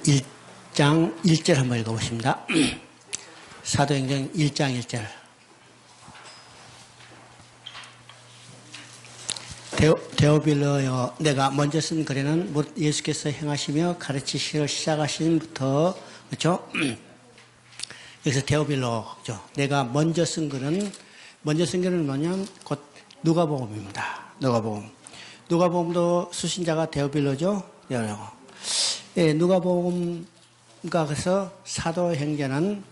1장 1절 한번 읽어보십니다. 사도행전 1장 1절. 데오빌로여, 내가 먼저 쓴 글에는 예수께서 행하시며 가르치시기를 시작하신부터, 그렇죠? 여기서 데오빌로, 그렇죠? 내가 먼저 쓴 글은 뭐냐면 곧 누가복음입니다. 누가복음도 수신자가 데오빌로죠. 예, 누가복음과 그래서 사도행전은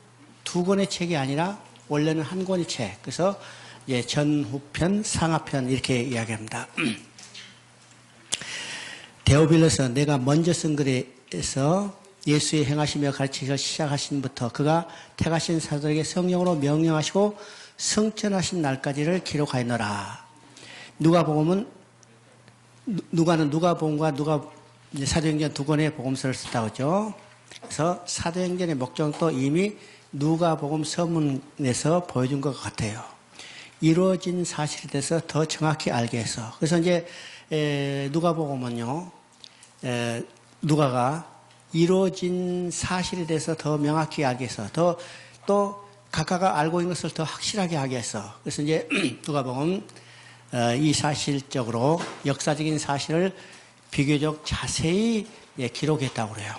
두 권의 책이 아니라 원래는 한 권의 책. 그래서 예, 전후편, 상하편 이렇게 이야기합니다. 데오빌로서 내가 먼저 쓴 글에서 예수의 행하시며 가르치시기를 시작하신부터 그가 택하신 사도에게 성령으로 명령하시고 성천하신 날까지를 기록하였노라. 누가복음은 누가는 누가복음과 사도행전 두 권의 복음서를 썼다고 하죠. 그래서 사도행전의 목적도 이미 누가복음 서문에서 보여준 것 같아요. 이루어진 사실에 대해서 더 정확히 알게 해서. 그래서 이제 누가복음은요, 누가가 이루어진 사실에 대해서 더 명확히 알게 해서 또 각각가 알고 있는 것을 더 확실하게 하게 해서. 그래서 이제 누가복음 이 사실적으로 역사적인 사실을 비교적 자세히 기록했다고 그래요.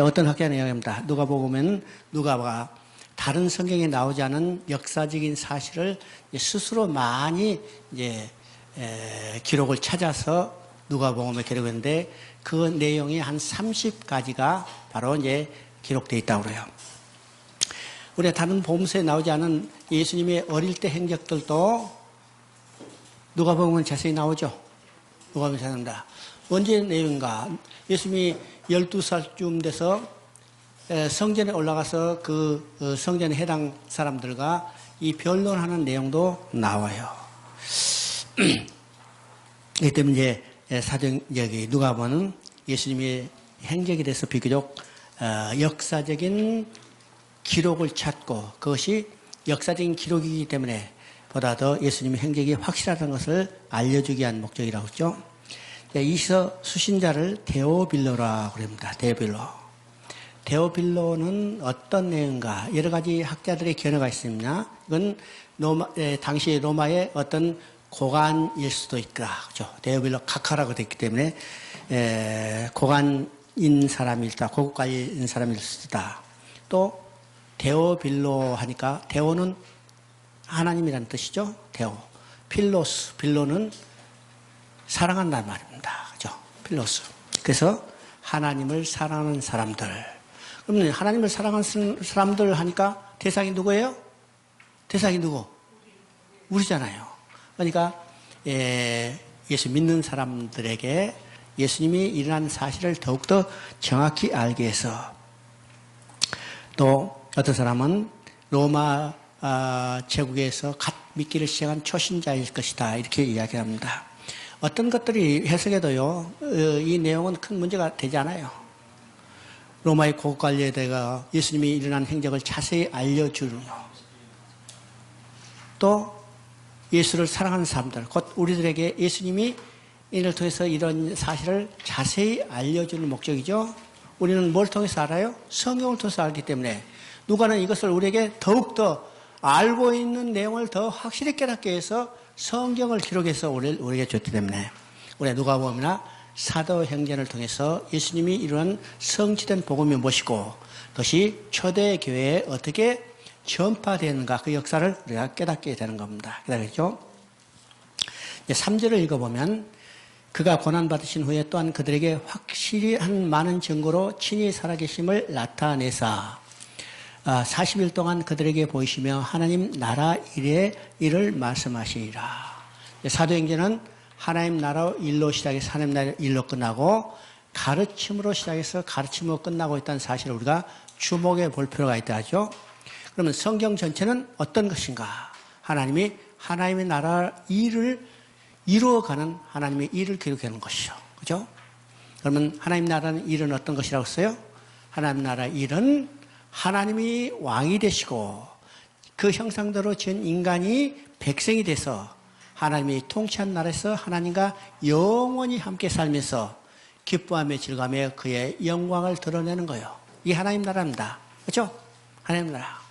어떤 학자는 이야기합니다. 누가복음에는 누가가 다른 성경에 나오지 않은 역사적인 사실을 스스로 많이 기록을 찾아서 누가복음에 기록했는데 그 내용이 한 30가지가 바로 기록되어 있다고 그래요. 우리가 다른 복음서에 나오지 않은 예수님의 어릴 때 행적들도 누가복음은 자세히 나오죠. 누가복음에 자세히 나옵니다. 언제 내용인가? 예수님이 12살쯤 돼서 성전에 올라가서 그 성전에 해당 사람들과 이 변론하는 내용도 나와요. 그렇기 때문에 사도행전 누가복음은 예수님의 행적에 대해서 비교적 역사적인 기록을 찾고 그것이 역사적인 기록이기 때문에 보다 더 예수님의 행적이 확실하다는 것을 알려주기 위한 목적이라고 했죠. 이서 수신자를 데오빌로라고 합니다. 데오빌로는 어떤 내용인가? 여러 가지 학자들의 견해가 있습니다. 이건 당시 로마의 어떤 고관일 수도 있다. 그죠? 데오빌로 카카라고 되어 있기 때문에 고관인 사람이다. 고급관인 사람일 수도 있다. 또 데오빌로 하니까 데오는 하나님이라는 뜻이죠. 데오. 필로스. 빌로는 사랑한다는 말입니다. 그죠? 필로스. 그래서 하나님을 사랑하는 사람들. 그러면 하나님을 사랑하는 사람들 하니까 대상이 누구예요? 대상이 누구? 우리잖아요. 그러니까 예수 믿는 사람들에게 예수님이 일어난 사실을 더욱더 정확히 알게 해서 또 어떤 사람은 로마 제국에서 갓 믿기를 시작한 초신자일 것이다. 이렇게 이야기합니다. 어떤 것들이 해석해도요, 이 내용은 큰 문제가 되지 않아요. 로마의 고관리에다가 예수님이 일어난 행적을 자세히 알려주는 거. 또 예수를 사랑하는 사람들, 곧 우리들에게 예수님이 이를 통해서 이런 사실을 자세히 알려주는 목적이죠. 우리는 뭘 통해서 알아요? 성경을 통해서 알기 때문에 누가는 이것을 우리에게 더욱더 알고 있는 내용을 더 확실히 깨닫게 해서 성경을 기록해서 우리에게 줬기 때문에 우리가 누가복음이나 사도행전을 통해서 예수님이 이루한 성취된 복음이 무엇이고 그것이 초대교회에 어떻게 전파되는가 그 역사를 우리가 깨닫게 되는 겁니다. 깨닫겠죠? 3절을 읽어보면 그가 고난받으신 후에 또한 그들에게 확실히 한 많은 증거로 친히 살아계심을 나타내사 40일 동안 그들에게 보이시며 하나님 나라 일을 말씀하시리라. 사도행전은 하나님 나라 일로 시작해서 하나님 나라 일로 끝나고 가르침으로 시작해서 가르침으로 끝나고 있다는 사실을 우리가 주목해 볼 필요가 있다 하죠. 그러면 성경 전체는 어떤 것인가? 하나님이 하나님의 나라 일을 이루어가는 하나님의 일을 기록하는 것이죠. 그죠? 그러면 하나님 나라는 일은 어떤 것이라고 했어요? 하나님 나라 일은 하나님이 왕이 되시고 그 형상대로 지은 인간이 백성이 돼서 하나님이 통치한 나라에서 하나님과 영원히 함께 살면서 기뻐하며 즐거워하며 그의 영광을 드러내는 거예요. 이게 하나님 나라입니다. 그렇죠? 하나님 나라.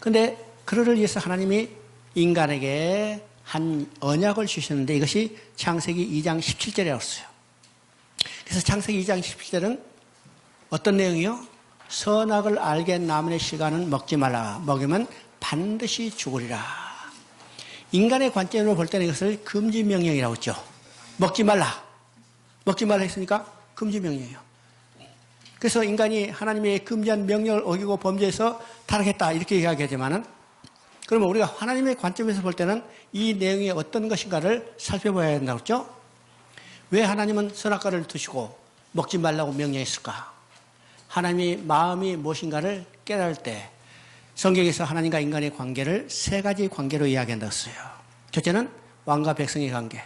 근데 그를 위해서 하나님이 인간에게 한 언약을 주셨는데 이것이 창세기 2장 17절에 나왔어요. 그래서 창세기 2장 17절은 어떤 내용이요? 선악을 알게 한 나무의 실과는 먹지 말라. 먹으면 반드시 죽으리라. 인간의 관점으로 볼 때는 이것을 금지 명령이라고 했죠. 먹지 말라. 먹지 말라 했으니까 금지 명령이에요. 그래서 인간이 하나님의 금지한 명령을 어기고 범죄해서 타락했다 이렇게 이야기하지만은 그러면 우리가 하나님의 관점에서 볼 때는 이 내용이 어떤 것인가를 살펴봐야 한다고 했죠. 왜 하나님은 선악과를 두시고 먹지 말라고 명령했을까? 하나님의 마음이 무엇인가를 깨달을 때 성경에서 하나님과 인간의 관계를 세 가지 관계로 이야기한다고 했어요. 첫째는 왕과 백성의 관계,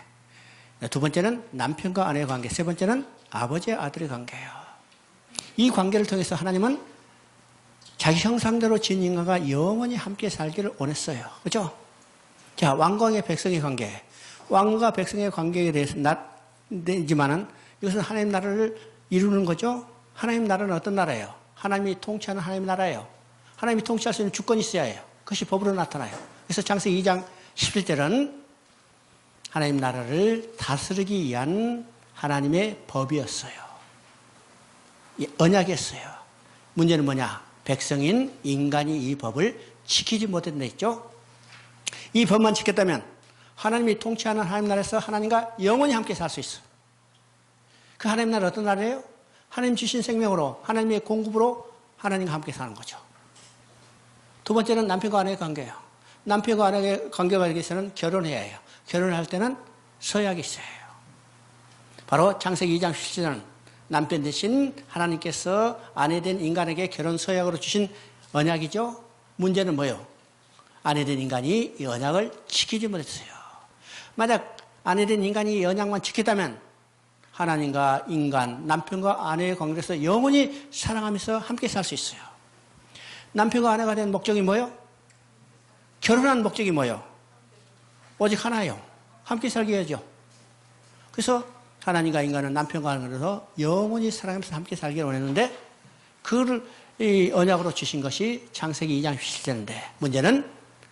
두 번째는 남편과 아내의 관계, 세 번째는 아버지와 아들의 관계예요. 이 관계를 통해서 하나님은 자기 형상대로 지은 인간과 영원히 함께 살기를 원했어요. 그렇죠? 자, 왕과 백성의 관계. 왕과 백성의 관계에 대해서 되지만은 이것은 하나님 나라를 이루는 거죠. 하나님 나라는 어떤 나라예요? 하나님이 통치하는 하나님 나라예요. 하나님이 통치할 수 있는 주권이 있어야 해요. 그것이 법으로 나타나요. 그래서 창세기 2장 17절은 하나님 나라를 다스리기 위한 하나님의 법이었어요. 언약이었어요. 문제는 뭐냐? 백성인 인간이 이 법을 지키지 못했다 했죠. 이 법만 지켰다면 하나님이 통치하는 하나님 나라에서 하나님과 영원히 함께 살 수 있어요. 그 하나님 나라 어떤 나라예요? 하나님 주신 생명으로 하나님의 공급으로 하나님과 함께 사는 거죠. 두 번째는 남편과 아내의 관계예요. 남편과 아내의 관계가 되기 위해서는 결혼해야 해요. 결혼을 할 때는 서약이 있어야 해요. 바로 창세기 2장 17절은 남편 대신 하나님께서 아내 된 인간에게 결혼 서약으로 주신 언약이죠. 문제는 뭐예요? 아내 된 인간이 이 언약을 지키지 못했어요. 만약 아내 된 인간이 이 언약만 지켰다면 하나님과 인간, 남편과 아내의 관계에서 영원히 사랑하면서 함께 살 수 있어요. 남편과 아내가 된 목적이 뭐예요? 결혼한 목적이 뭐예요? 오직 하나예요. 함께 살게 해야죠. 그래서 하나님과 인간은 남편과 아내로서 영원히 사랑하면서 함께 살기를 원했는데 그를 이 언약으로 주신 것이 창세기 2장 17절인데 문제는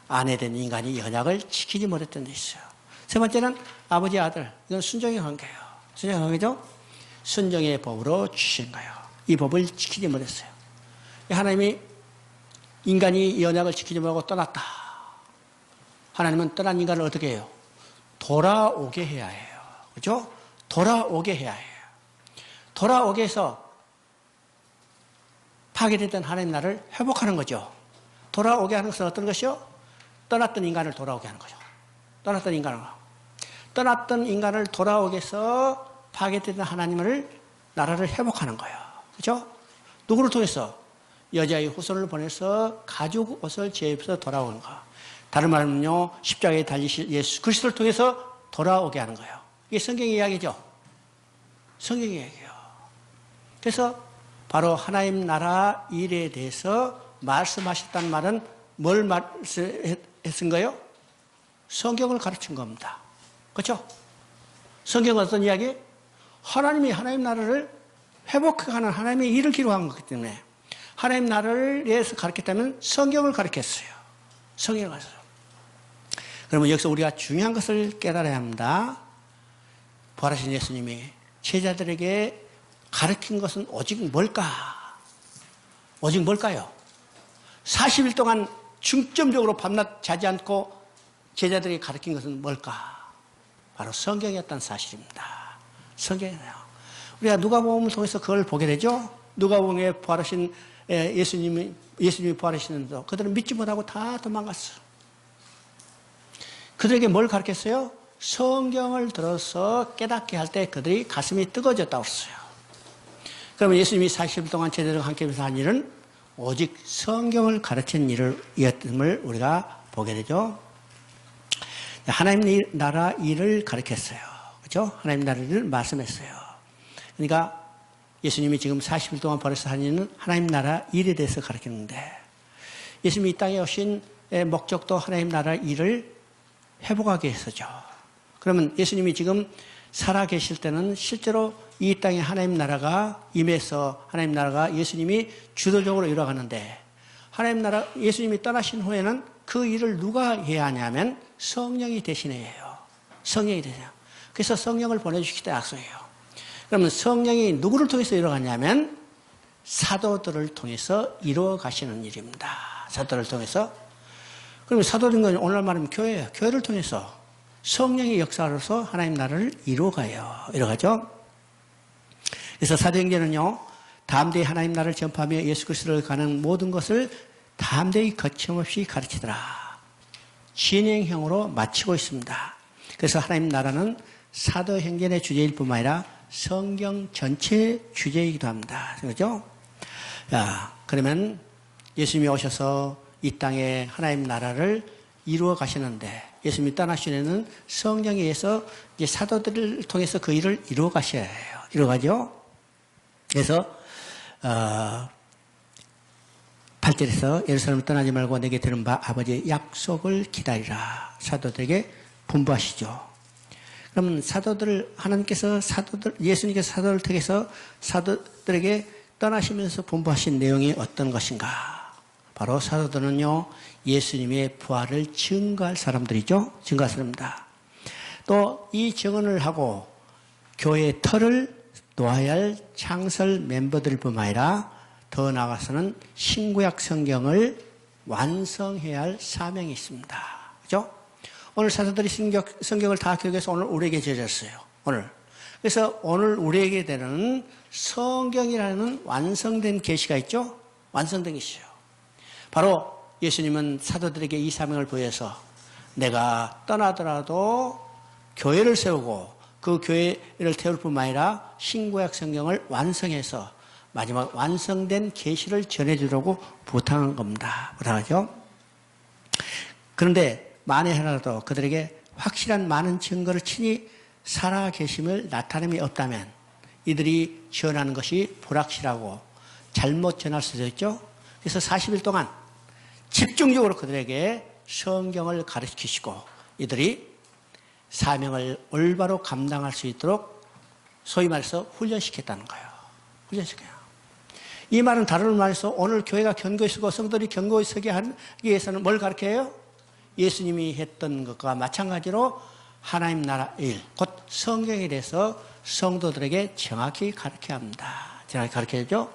아내 된 인간이 이 언약을 지키지 못했던 데 있어요. 세 번째는 아버지 아들. 이건 순종의 관계예요. 순종의 관계죠? 순종의 법으로 주신 거예요. 이 법을 지키지 못했어요. 하나님이 인간이 이 언약을 지키지 못하고 떠났다. 하나님은 떠난 인간을 어떻게 해요? 돌아오게 해야 해요. 그렇죠? 돌아오게 해야 해요. 돌아오게 해서 파괴됐던 하나님 나라를 회복하는 거죠. 돌아오게 하는 것은 어떤 것이요? 떠났던 인간을 돌아오게 하는 거죠. 떠났던 인간을 돌아오게 해서 파괴됐던 하나님을 나라를 회복하는 거예요. 그렇죠? 누구를 통해서? 여자의 후손을 보내서 가죽 옷을 제입해서 돌아오는 거. 다른 말은요, 십자가에 달리실 예수 그리스도를 통해서 돌아오게 하는 거예요. 이게 성경의 이야기죠. 성경의 이야기예요. 그래서 바로 하나님 나라 일에 대해서 말씀하셨다는 말은 뭘 말씀했은 거예요? 성경을 가르친 겁니다. 그렇죠? 성경은 어떤 이야기? 하나님이 하나님 나라를 회복하는 하나님의 일을 기록한 거기 때문에 하나님 나라를 위해서 가르쳤다면 성경을 가르쳤어요. 성경을 가르쳤어요. 그러면 여기서 우리가 중요한 것을 깨달아야 합니다. 부활하신 예수님이 제자들에게 가르친 것은 오직 뭘까? 오직 뭘까요? 40일 동안 중점적으로 밤낮 자지 않고 제자들에게 가르친 것은 뭘까? 바로 성경이었다는 사실입니다. 성경이에요. 우리가 누가복음을 통해서 그걸 보게 되죠. 누가복음에 부활하신 예수님이 부활하시는데 그들은 믿지 못하고 다 도망갔어요. 그들에게 뭘 가르쳤어요? 성경을 들어서 깨닫게 할 때 그들이 가슴이 뜨거워졌다고 했어요. 그러면 예수님이 40일 동안 제자들과 함께 한 일은 오직 성경을 가르친 일이었음을 우리가 보게 되죠. 하나님 나라 일을 가르쳤어요. 그렇죠? 하나님 나라 일을 말씀했어요. 그러니까 예수님이 지금 40일 동안 벌여서 한 일은 하나님 나라 일에 대해서 가르쳤는데 예수님이 이 땅에 오신 목적도 하나님 나라 일을 회복하기 위해서죠. 그러면 예수님이 지금 살아 계실 때는 실제로 이 땅에 하나님 나라가 임해서 하나님 나라가 예수님이 주도적으로 이루어가는데 하나님 나라 예수님이 떠나신 후에는 그 일을 누가 해야 하냐면 성령이 대신해요. 성령이 대신해요. 그래서 성령을 보내주시겠다 약속해요. 그러면 성령이 누구를 통해서 이루어가냐면 사도들을 통해서 이루어 가시는 일입니다. 사도들을 통해서. 그러면 사도된 건 오늘날 말하면 교회예요. 교회를 통해서 성령의 역사로서 하나님 나라를 이루어가요. 이루어가죠. 그래서 사도행전은요, 담대히 하나님 나라를 전파하며 예수 그리스도를 가는 모든 것을 담대히 거침없이 가르치더라. 진행형으로 마치고 있습니다. 그래서 하나님 나라는 사도행전의 주제일 뿐만 아니라 성경 전체의 주제이기도 합니다. 그렇죠? 자, 그러면 예수님이 오셔서 이 땅에 하나님 나라를 이루어 가시는데 예수님이 떠나시는 성령에 의해서 이제 사도들을 통해서 그 일을 이루어 가셔야 해요. 이루어 가죠? 그래서 8절에서 예루살렘을 떠나지 말고 내게 들은 바 아버지의 약속을 기다리라. 사도들에게 분부하시죠. 그러면 사도들을 하나님께서 예수님께서 사도를 통해서 사도들에게 떠나시면서 분부하신 내용이 어떤 것인가? 바로 사도들은요, 예수님의 부활을 증거할 사람들이죠. 증거할 사람입니다. 또 이 증언을 하고 교회의 틀을 놓아야 할 창설 멤버들뿐만 아니라 더 나아가서는 신구약 성경을 완성해야 할 사명이 있습니다. 그죠? 오늘 사도들이 성경을 다 교육해서 오늘 우리에게 제졌어요. 오늘. 그래서 오늘 우리에게 되는 성경이라는 완성된 계시가 있죠? 완성된 계시죠. 바로 예수님은 사도들에게 이 사명을 보여서 내가 떠나더라도 교회를 세우고 그 교회를 태울 뿐만 아니라 신구약 성경을 완성해서 마지막 완성된 계시를 전해주려고 부탁한 겁니다. 부탁하죠. 그런데 만에 하나라도 그들에게 확실한 많은 증거를 친히 살아 계심을 나타냄이 없다면 이들이 전하는 것이 불확실하고 잘못 전할 수도 있죠. 그래서 40일 동안 집중적으로 그들에게 성경을 가르치시고 이들이 사명을 올바로 감당할 수 있도록 소위 말해서 훈련시켰다는 거예요. 훈련시켜요. 이 말은 다른 말에서 오늘 교회가 견고히 서고 성도들이 견고히 서게 하기 위해서는 뭘 가르쳐요? 예수님이 했던 것과 마찬가지로 하나님 나라 일, 곧 성경에 대해서 성도들에게 정확히 가르쳐야 합니다. 정확히 가르쳐야죠.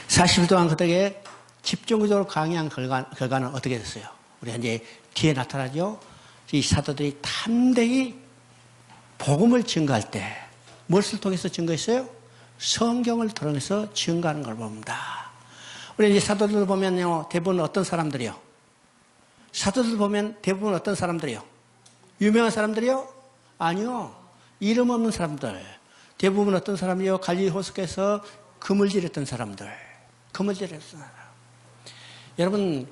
40일 동안 그들에게 집중적으로 강의한 결과는 어떻게 됐어요? 우리 이제 뒤에 나타나죠. 이 사도들이 담대히 복음을 증거할 때 무엇을 통해서 증거했어요? 성경을 통해서 증거하는 걸 봅니다. 우리 이제 사도들 보면요, 대부분 어떤 사람들이요? 사도들 보면 대부분 어떤 사람들이요? 유명한 사람들이요? 아니요. 이름 없는 사람들. 대부분 어떤 사람이요? 갈릴리 호숫가에서 그물질했던 사람들. 그물질했던 사람. 여러분,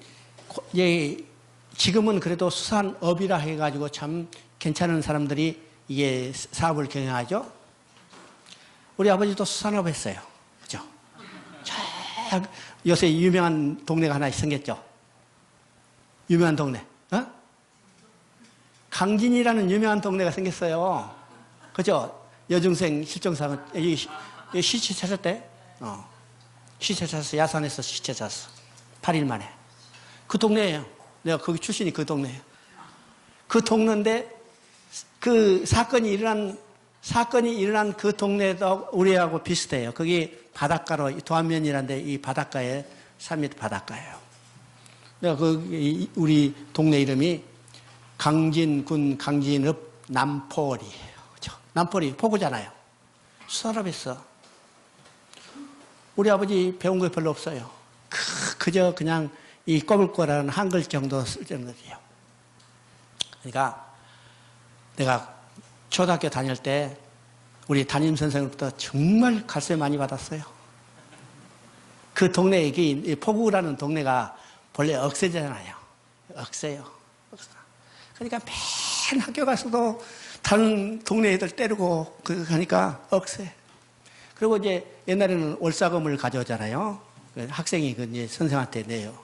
지금은 그래도 수산업이라 해가지고 참 괜찮은 사람들이 이게 사업을 경영하죠. 우리 아버지도 수산업 했어요. 그죠? 요새 유명한 동네가 하나 생겼죠. 유명한 동네. 강진이라는 유명한 동네가 생겼어요. 그죠? 여중생 실종사건, 시체 찾았대? 시체 찾았어. 야산에서 시체 찾았어. 8일 만에. 그 동네예요. 내가 거기 출신이 그 동네예요. 그 동네인데 그 사건이 일어난 그 동네도 우리하고 비슷해요. 거기 바닷가로 도안면이라는데 이 바닷가에 3m 바닷가예요. 내가 우리 동네 이름이 강진군 강진읍 남포리예요. 그렇죠? 남포리 포구잖아요. 수산업했어. 우리 아버지 배운 거 별로 없어요. 그저 그냥 이 꼬불꼬라는 한글 정도 쓸 정도예요. 그러니까 내가 초등학교 다닐 때 우리 담임 선생님부터 정말 갈세 많이 받았어요. 그 동네, 이 포구라는 동네가 본래 억새잖아요. 억새요. 그러니까 맨 학교 가서도 다른 동네 애들 때리고 하니까 억새. 그리고 이제 옛날에는 올사금을 가져오잖아요. 학생이 이제 선생한테 내요.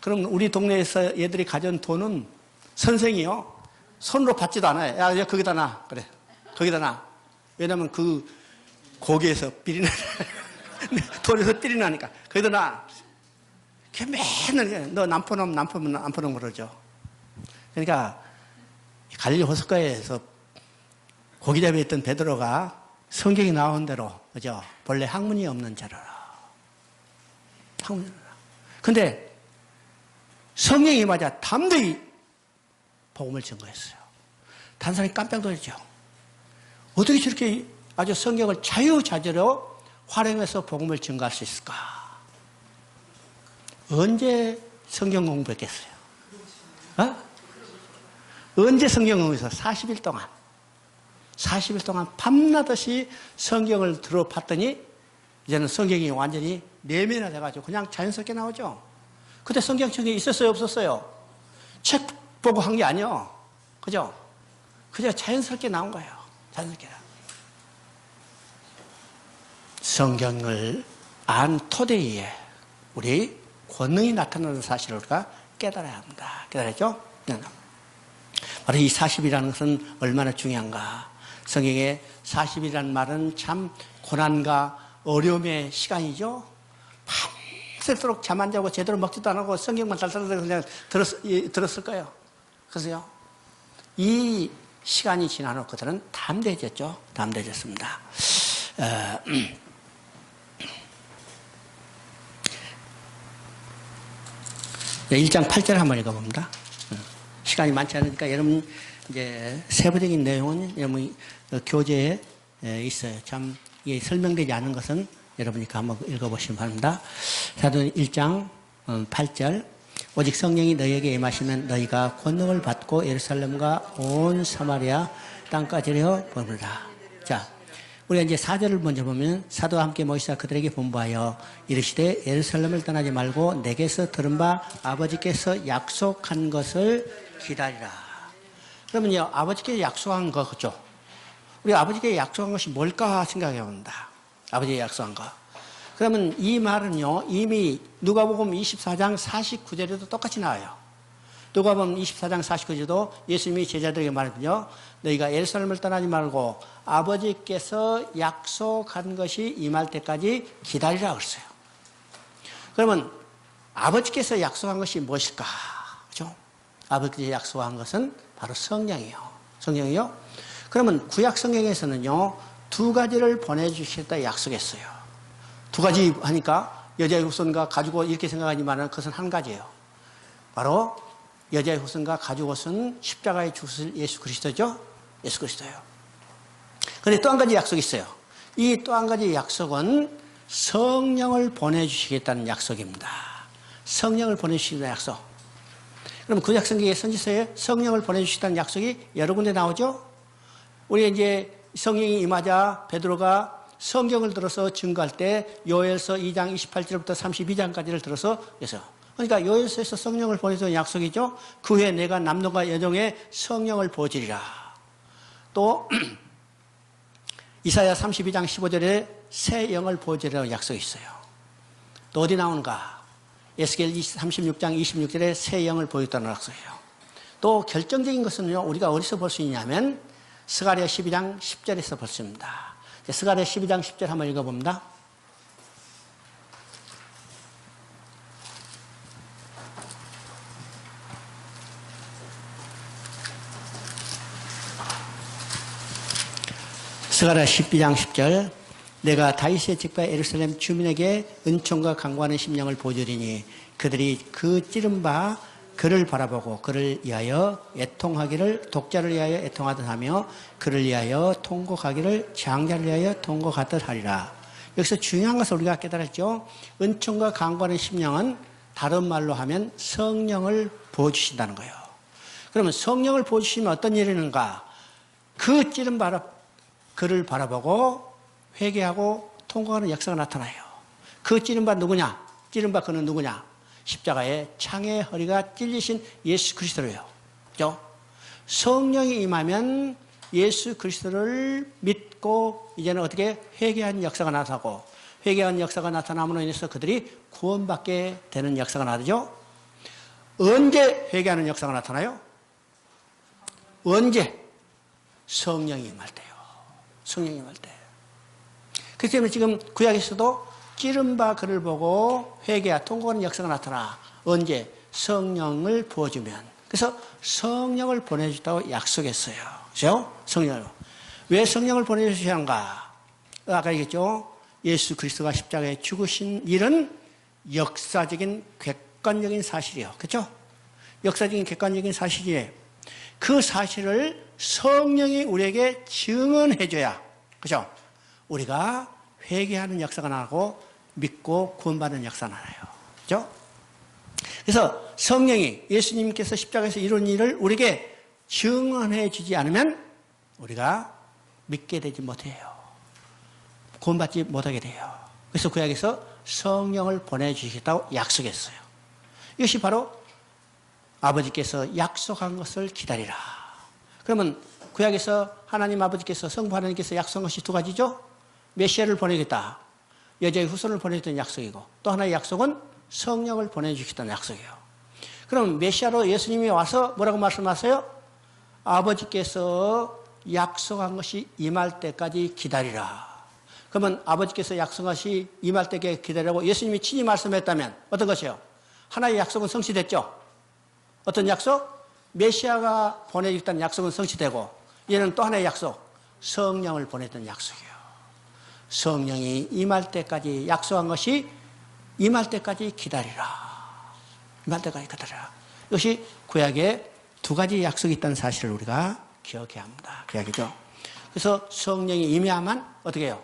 그럼 우리 동네에서 얘들이 가져온 돈은 선생이요. 손으로 받지도 않아요. 야, 야, 거기다 놔. 그래. 거기다 놔. 왜냐면 그 고기에서 삐리 나, 돌에서 삐리 나니까. 거기다 놔. 걔 맨날, 너 남포놈 그러죠. 그러니까, 갈릴리 호숫가에서 고기잡이 했던 베드로가 성경이 나온 대로, 그죠? 본래 학문이 없는 자라. 학문이 없는 자라. 근데 성령이 맞아 담대히 복음을 증거했어요. 다른 사람이 깜짝 놀랐죠. 어떻게 저렇게 아주 성경을 자유자재로 활용해서 복음을 증거할 수 있을까? 언제 성경 공부했겠어요? 어? 언제 성경 공부해서 40일 동안 40일 동안 밤낮없이 성경을 들어봤더니 이제는 성경이 완전히 내면화 돼가지고 그냥 자연스럽게 나오죠. 그때 성경책이 있었어요? 없었어요? 책 보고 한 게 아니요. 그죠? 그저 자연스럽게 나온 거예요. 자연스럽게. 성경을 안 토대 위에 우리 권능이 나타나는 사실을 우리가 깨달아야 합니다. 깨달았죠? 바로 이 40이라는 것은 얼마나 중요한가. 성경에 40이라는 말은 참 고난과 어려움의 시간이죠. 밤새도록 잠 안 자고 제대로 먹지도 안 하고 성경만 달달달 그냥 들었을 거예요. 그래서요, 이 시간이 지난 후 그들은 담대해졌죠. 담대해졌습니다. 1장 8절 한번 읽어봅니다. 시간이 많지 않으니까 여러분 이제 세부적인 내용은 여러분 교재에 있어요. 참 이게 설명되지 않은 것은 여러분이 한번 읽어보시기 바랍니다. 사도행 1장 8절 오직 성령이 너희에게 임하시면 너희가 권능을 받고 예루살렘과 온 사마리아 땅까지려 보느라. 자, 우리가 이제 4절을 먼저 보면 사도와 함께 모이사 그들에게 분부하여 이르시되 예루살렘을 떠나지 말고 내게서 들은 바 아버지께서 약속한 것을 기다리라. 그러면요, 아버지께서 약속한 거죠. 우리 아버지께 약속한 것이 뭘까 생각해 봅니다. 아버지의 약속한 거. 그러면 이 말은요, 이미 누가복음 24장 49절에도 똑같이 나와요. 누가복음 24장 49절도 예수님이 제자들에게 말했거든요. 너희가 예루살렘을 떠나지 말고 아버지께서 약속한 것이 임할 때까지 기다리라 그랬어요. 그러면 아버지께서 약속한 것이 무엇일까? 그죠? 아버지께서 약속한 것은 바로 성령이요. 성령이요. 그러면 구약 성경에서는요, 두 가지를 보내주시겠다 약속했어요. 두 가지 하니까 여자의 후손과 가죽옷 이렇게 생각하지만 그것은 한 가지예요. 바로 여자의 후손과 가죽옷은 십자가에 죽으실 예수 그리스도죠. 예수 그리스도예요. 그런데 또 한 가지 약속이 있어요. 이 또 한 가지 약속은 성령을 보내주시겠다는 약속입니다. 성령을 보내주시겠다는 약속. 그럼 구약 성경의 선지서에 성령을 보내주시겠다는 약속이 여러 군데 나오죠. 우리 이제 성령이 임하자 베드로가 성경을 들어서 증거할 때 요엘서 2장 28절부터 32장까지를 들어서 그래서 그러니까 요엘서에서 성령을 보내서 약속이죠. 그 후에 내가 남녀와 여종의 성령을 보여주리라. 또 이사야 32장 15절에 새 영을 보여주리라는 약속이 있어요. 또 어디 나오는가? 에스겔 36장 26절에 새 영을 보여줬다는 약속이에요. 또 결정적인 것은요, 우리가 어디서 볼 수 있냐면 스가랴 12장 10절에서 볼 수 있습니다. 스가랴 12장 10절 한번 읽어봅니다. 스가랴 12장 10절 내가 다윗의 집과 예루살렘 주민에게 은총과 강구하는 심령을 보여주리니 그들이 그 찌른 바 그를 바라보고 그를 위하여 애통하기를 독자를 위하여 애통하듯 하며 그를 위하여 통곡하기를 장자를 위하여 통곡하듯 하리라. 여기서 중요한 것을 우리가 깨달았죠. 은총과 강구하는 심령은 다른 말로 하면 성령을 부어주신다는 거예요. 그러면 성령을 부어주시면 어떤 일이 있는가? 그 찌른 바라 그를 바라보고 회개하고 통곡하는 역사가 나타나요. 그 찌른 바 누구냐? 찌른 바 그는 누구냐? 십자가에 창의 허리가 찔리신 예수 그리스도예요. 그죠? 성령이 임하면 예수 그리스도를 믿고 이제는 어떻게 회개하는 역사가 나타나고 회개하는 역사가 나타남으로 인해서 그들이 구원받게 되는 역사가 나타나죠. 언제 회개하는 역사가 나타나요? 언제? 성령이 임할 때요. 성령이 임할 때. 그렇기 때문에 지금 구약에서도 찌른바 그를 보고 회개와 통곡하는 역사가 나타나. 언제? 성령을 부어주면. 그래서 성령을 보내주겠다고 약속했어요. 그죠? 성령을. 왜 성령을 보내주셔야 하는가? 아까 얘기했죠? 예수 그리스도가 십자가에 죽으신 일은 역사적인 객관적인 사실이요. 그죠? 역사적인 객관적인 사실이에요. 그 사실을 성령이 우리에게 증언해줘야, 그죠? 우리가 회개하는 역사가 나고 믿고 구원받는 역사가 나요. 그죠? 그래서 성령이 예수님께서 십자가에서 이룬 일을 우리에게 증언해 주지 않으면 우리가 믿게 되지 못해요. 구원받지 못하게 돼요. 그래서 구약에서 성령을 보내주시겠다고 약속했어요. 이것이 바로 아버지께서 약속한 것을 기다리라. 그러면 구약에서 하나님 아버지께서 성부 하나님께서 약속한 것이 두 가지죠. 메시아를 보내겠다. 여자의 후손을 보내겠다는 약속이고 또 하나의 약속은 성령을 보내주시겠다는 약속이에요. 그럼 메시아로 예수님이 와서 뭐라고 말씀하세요? 아버지께서 약속한 것이 임할 때까지 기다리라. 그러면 아버지께서 약속한 것이 임할 때까지 기다리라고 예수님이 친히 말씀했다면 어떤 것이요? 하나의 약속은 성취됐죠. 어떤 약속? 메시아가 보내주겠다는 약속은 성취되고 얘는 또 하나의 약속, 성령을 보냈던 약속이에요. 성령이 임할 때까지 약속한 것이 임할 때까지 기다리라. 임할 때까지 기다리라. 이것이 구약에 두 가지 약속이 있다는 사실을 우리가 기억해야 합니다. 구약이죠. 그래서 성령이 임해야만 어떻게 해요?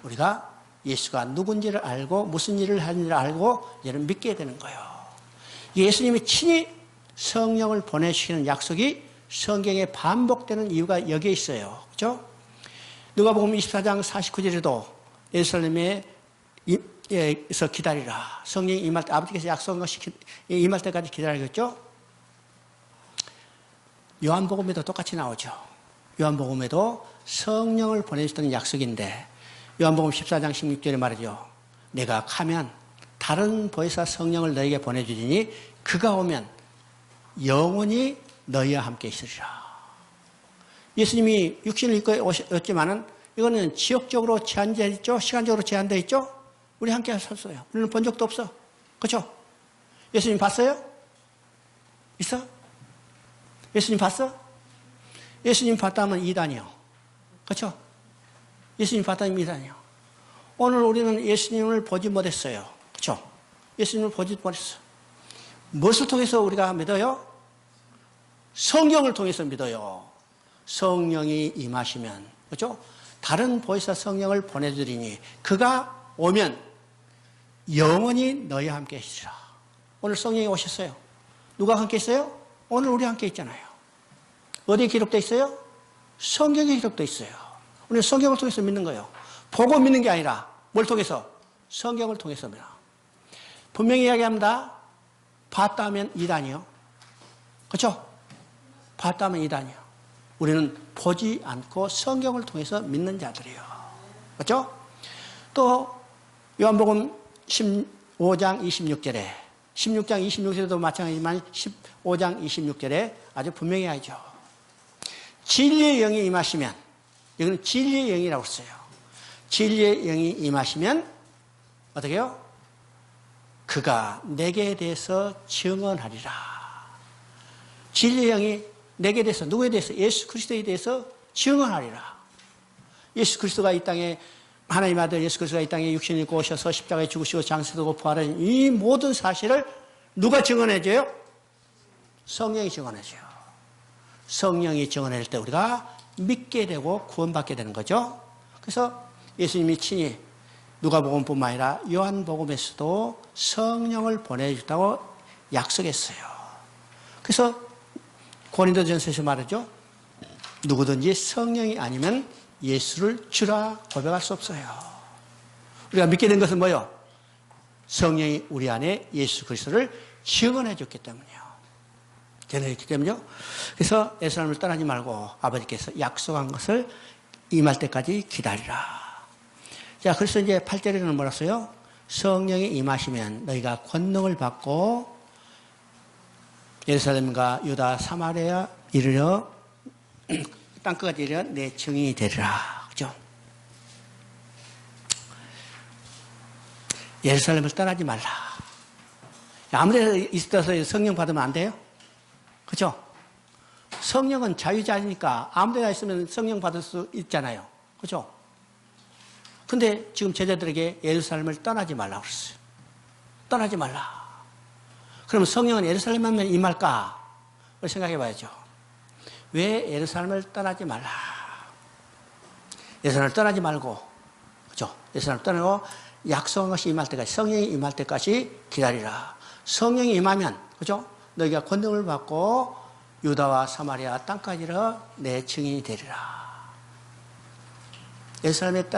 우리가 예수가 누군지를 알고 무슨 일을 하는지를 알고 얘를 믿게 되는 거예요. 예수님이 친히 성령을 보내시는 약속이 성경에 반복되는 이유가 여기에 있어요. 그렇죠? 누가복음 24장 49절에도 예루살렘에서 기다리라. 성령이 임할 때 아버지께서 약속한 것이 임할 때까지 기다리겠죠? 요한복음에도 똑같이 나오죠. 요한복음에도 성령을 보내주셨다는 약속인데 요한복음 14장 16절에 말이죠. 내가 가면 다른 보혜사 성령을 너에게 보내주리니 그가 오면 영원히 너희와 함께 있으리라. 예수님이 육신을 입고 오셨지만은 이거는 지역적으로 제한되어 있죠. 시간적으로 제한되어 있죠. 우리 함께 섰어요. 우리는 본 적도 없어. 그렇죠? 예수님 봤어요? 있어? 예수님 봤어? 예수님 봤다면 이단이요. 그렇죠? 예수님 봤다면 이단이요. 오늘 우리는 예수님을 보지 못했어요. 그렇죠? 예수님을 보지 못했어. 무엇을 통해서 우리가 믿어요? 성경을 통해서 믿어요. 성령이 임하시면, 그렇죠? 다른 보혜사 성령을 보내드리니 그가 오면 영원히 너희와 함께 있으리라. 오늘 성령이 오셨어요. 누가 함께 있어요? 오늘 우리 함께 있잖아요. 어디에 기록되어 있어요? 성경에 기록되어 있어요. 우리는 성경을 통해서 믿는 거예요. 보고 믿는 게 아니라 뭘 통해서? 성경을 통해서 믿어. 분명히 이야기합니다. 봤다 하면 이단이요. 그렇죠? 봤다 하면 이단이요. 우리는 보지 않고 성경을 통해서 믿는 자들이에요. 그렇죠? 또 요한복음 15장 26절에 16장 26절에도 마찬가지지만 15장 26절에 아주 분명히 하죠. 진리의 영이 임하시면, 이거는 진리의 영이라고 써요. 진리의 영이 임하시면 어떻게 해요? 그가 내게 대해서 증언하리라. 진리의 영이 내게 대해서, 누구에 대해서? 예수 그리스도에 대해서 증언하리라. 예수 그리스도가 이 땅에, 하나님 아들 예수 그리스도가 이 땅에 육신을 입고 오셔서 십자가에 죽으시고 장세되고 부활한 이 모든 사실을 누가 증언해줘요? 성령이 증언해줘요. 성령이 증언할 때 우리가 믿게 되고 구원받게 되는 거죠. 그래서 예수님이 친히 누가복음뿐만 아니라 요한복음에서도 성령을 보내주겠다고 약속했어요. 그래서 고린도전서에서 말하죠. 누구든지 성령이 아니면 예수를 주라 고백할 수 없어요. 우리가 믿게 된 것은 뭐예요? 성령이 우리 안에 예수 그리스도를 증언해 줬기 때문이에요. 전해줬기 때문이요. 그래서 예수님을 떠나지 말고 아버지께서 약속한 것을 임할 때까지 기다리라. 자, 그래서 이제 8절에는 뭐라 써요? 성령이 임하시면 너희가 권능을 받고 예루살렘과 유다 사마리아 이르러 땅끝까지 이르러 내 증인이 되리라. 그죠? 예루살렘을 떠나지 말라. 아무데나 있어서 성령 받으면 안 돼요? 그죠? 성령은 자유자니까 아무데나 있으면 성령 받을 수 있잖아요. 그죠? 근데 지금 제자들에게 예루살렘을 떠나지 말라고 그랬어요. 떠나지 말라. 그러면 성령은 예루살렘만 임할까? 생각해 봐야죠. 왜 예루살렘을 떠나지 말라? 예루살렘을 떠나지 말고, 그죠? 예루살렘을 떠나고 약속한 것이 임할 때까지, 성령이 임할 때까지 기다리라. 성령이 임하면, 그죠? 너희가 권능을 받고 유다와 사마리아 땅까지 이르러 내 증인이 되리라. 예루살렘을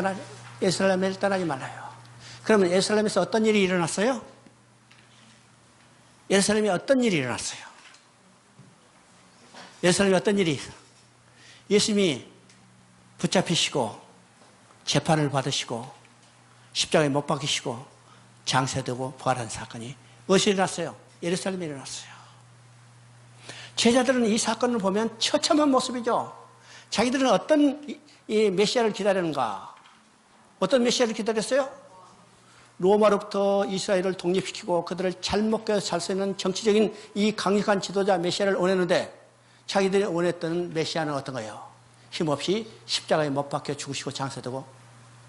떠나지 말라요. 그러면 예루살렘에서 어떤 일이 일어났어요? 예루살렘에 어떤 일이 일어났어요? 예루살렘에 어떤 일이 있어요? 예수님이 붙잡히시고 재판을 받으시고 십자가에 못 박히시고 장세되고 부활한 사건이 어디서 일어났어요? 예루살렘에 일어났어요. 제자들은 이 사건을 보면 처참한 모습이죠. 자기들은 어떤 이 메시아를 기다리는가? 어떤 메시아를 기다렸어요? 로마로부터 이스라엘을 독립시키고 그들을 잘 먹게 살 수 있는 정치적인 이 강력한 지도자 메시아를 원했는데 자기들이 원했던 메시아는 어떤 거예요? 힘없이 십자가에 못 박혀 죽으시고 장사되고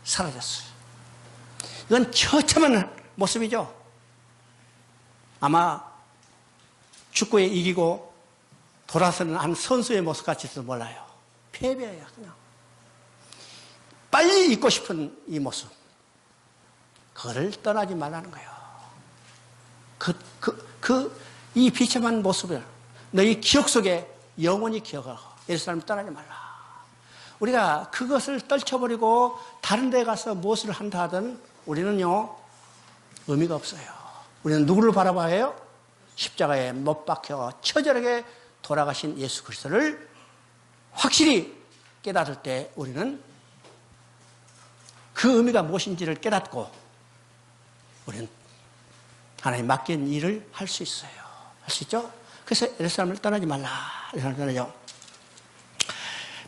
사라졌어요. 이건 처참한 모습이죠. 아마 축구에 이기고 돌아서는 한 선수의 모습 같지도 몰라요. 패배야 그냥. 빨리 잊고 싶은 이 모습. 그거를 떠나지 말라는 거예요. 이 비참한 모습을 너희 기억 속에 영원히 기억하고 예루살렘을 떠나지 말라. 우리가 그것을 떨쳐버리고 다른 데 가서 무엇을 한다 하든 우리는요, 의미가 없어요. 우리는 누구를 바라봐야 해요? 십자가에 못 박혀 처절하게 돌아가신 예수 그리스도를 확실히 깨달을 때 우리는 그 의미가 무엇인지를 깨닫고 우리는 하나님 맡긴 일을 할 수 있어요. 할 수 있죠? 그래서 예루살렘을 떠나지 말라. 예루살렘을 떠나죠.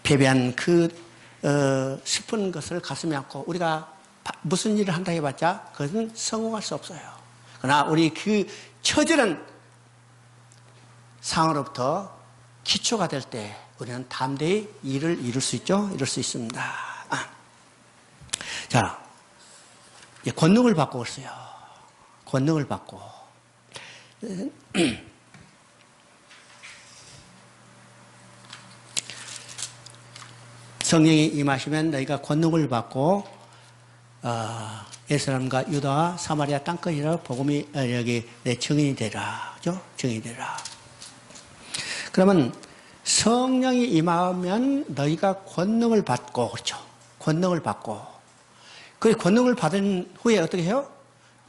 패배한 슬픈 것을 가슴에 안고 우리가 무슨 일을 한다 해봤자 그것은 성공할 수 없어요. 그러나 우리 그 처절한 상황으로부터 기초가 될 때 우리는 담대히 일을 이룰 수 있죠? 이룰 수 있습니다. 자, 권능을 받고 있어요. 권능을 받고. 성령이 임하시면 너희가 권능을 받고 예루살렘과 유다와 사마리아 땅끝이라 복음이 여기 내 증인이 되라. 그죠? 증인이 되라. 그러면 성령이 임하면 너희가 권능을 받고 그렇죠? 권능을 받고 그 권능을 받은 후에 어떻게 해요?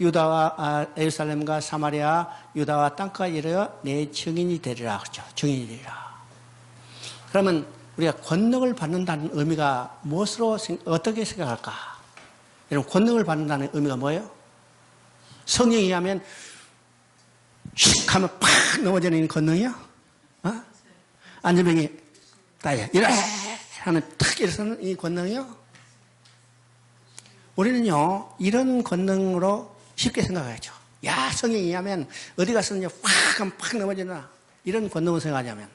유다와 예루살렘과 사마리아 유다와 땅까지 이르러 내 증인이 되리라. 그렇죠? 증인이 되리라. 그러면 우리가 권능을 받는다는 의미가 무엇으로 어떻게 생각할까? 여러분 권능을 받는다는 의미가 뭐예요? 성령이 하면 슉 하면 팍 넘어지는 권능이요? 안전병이 따야 이래 하면 탁 일어서는 이 권능이요? 우리는요 이런 권능으로 쉽게 생각하죠. 야 성령이 하면 어디 가서는요 팍 하면 팍 넘어지나 이런 권능을 생각하냐면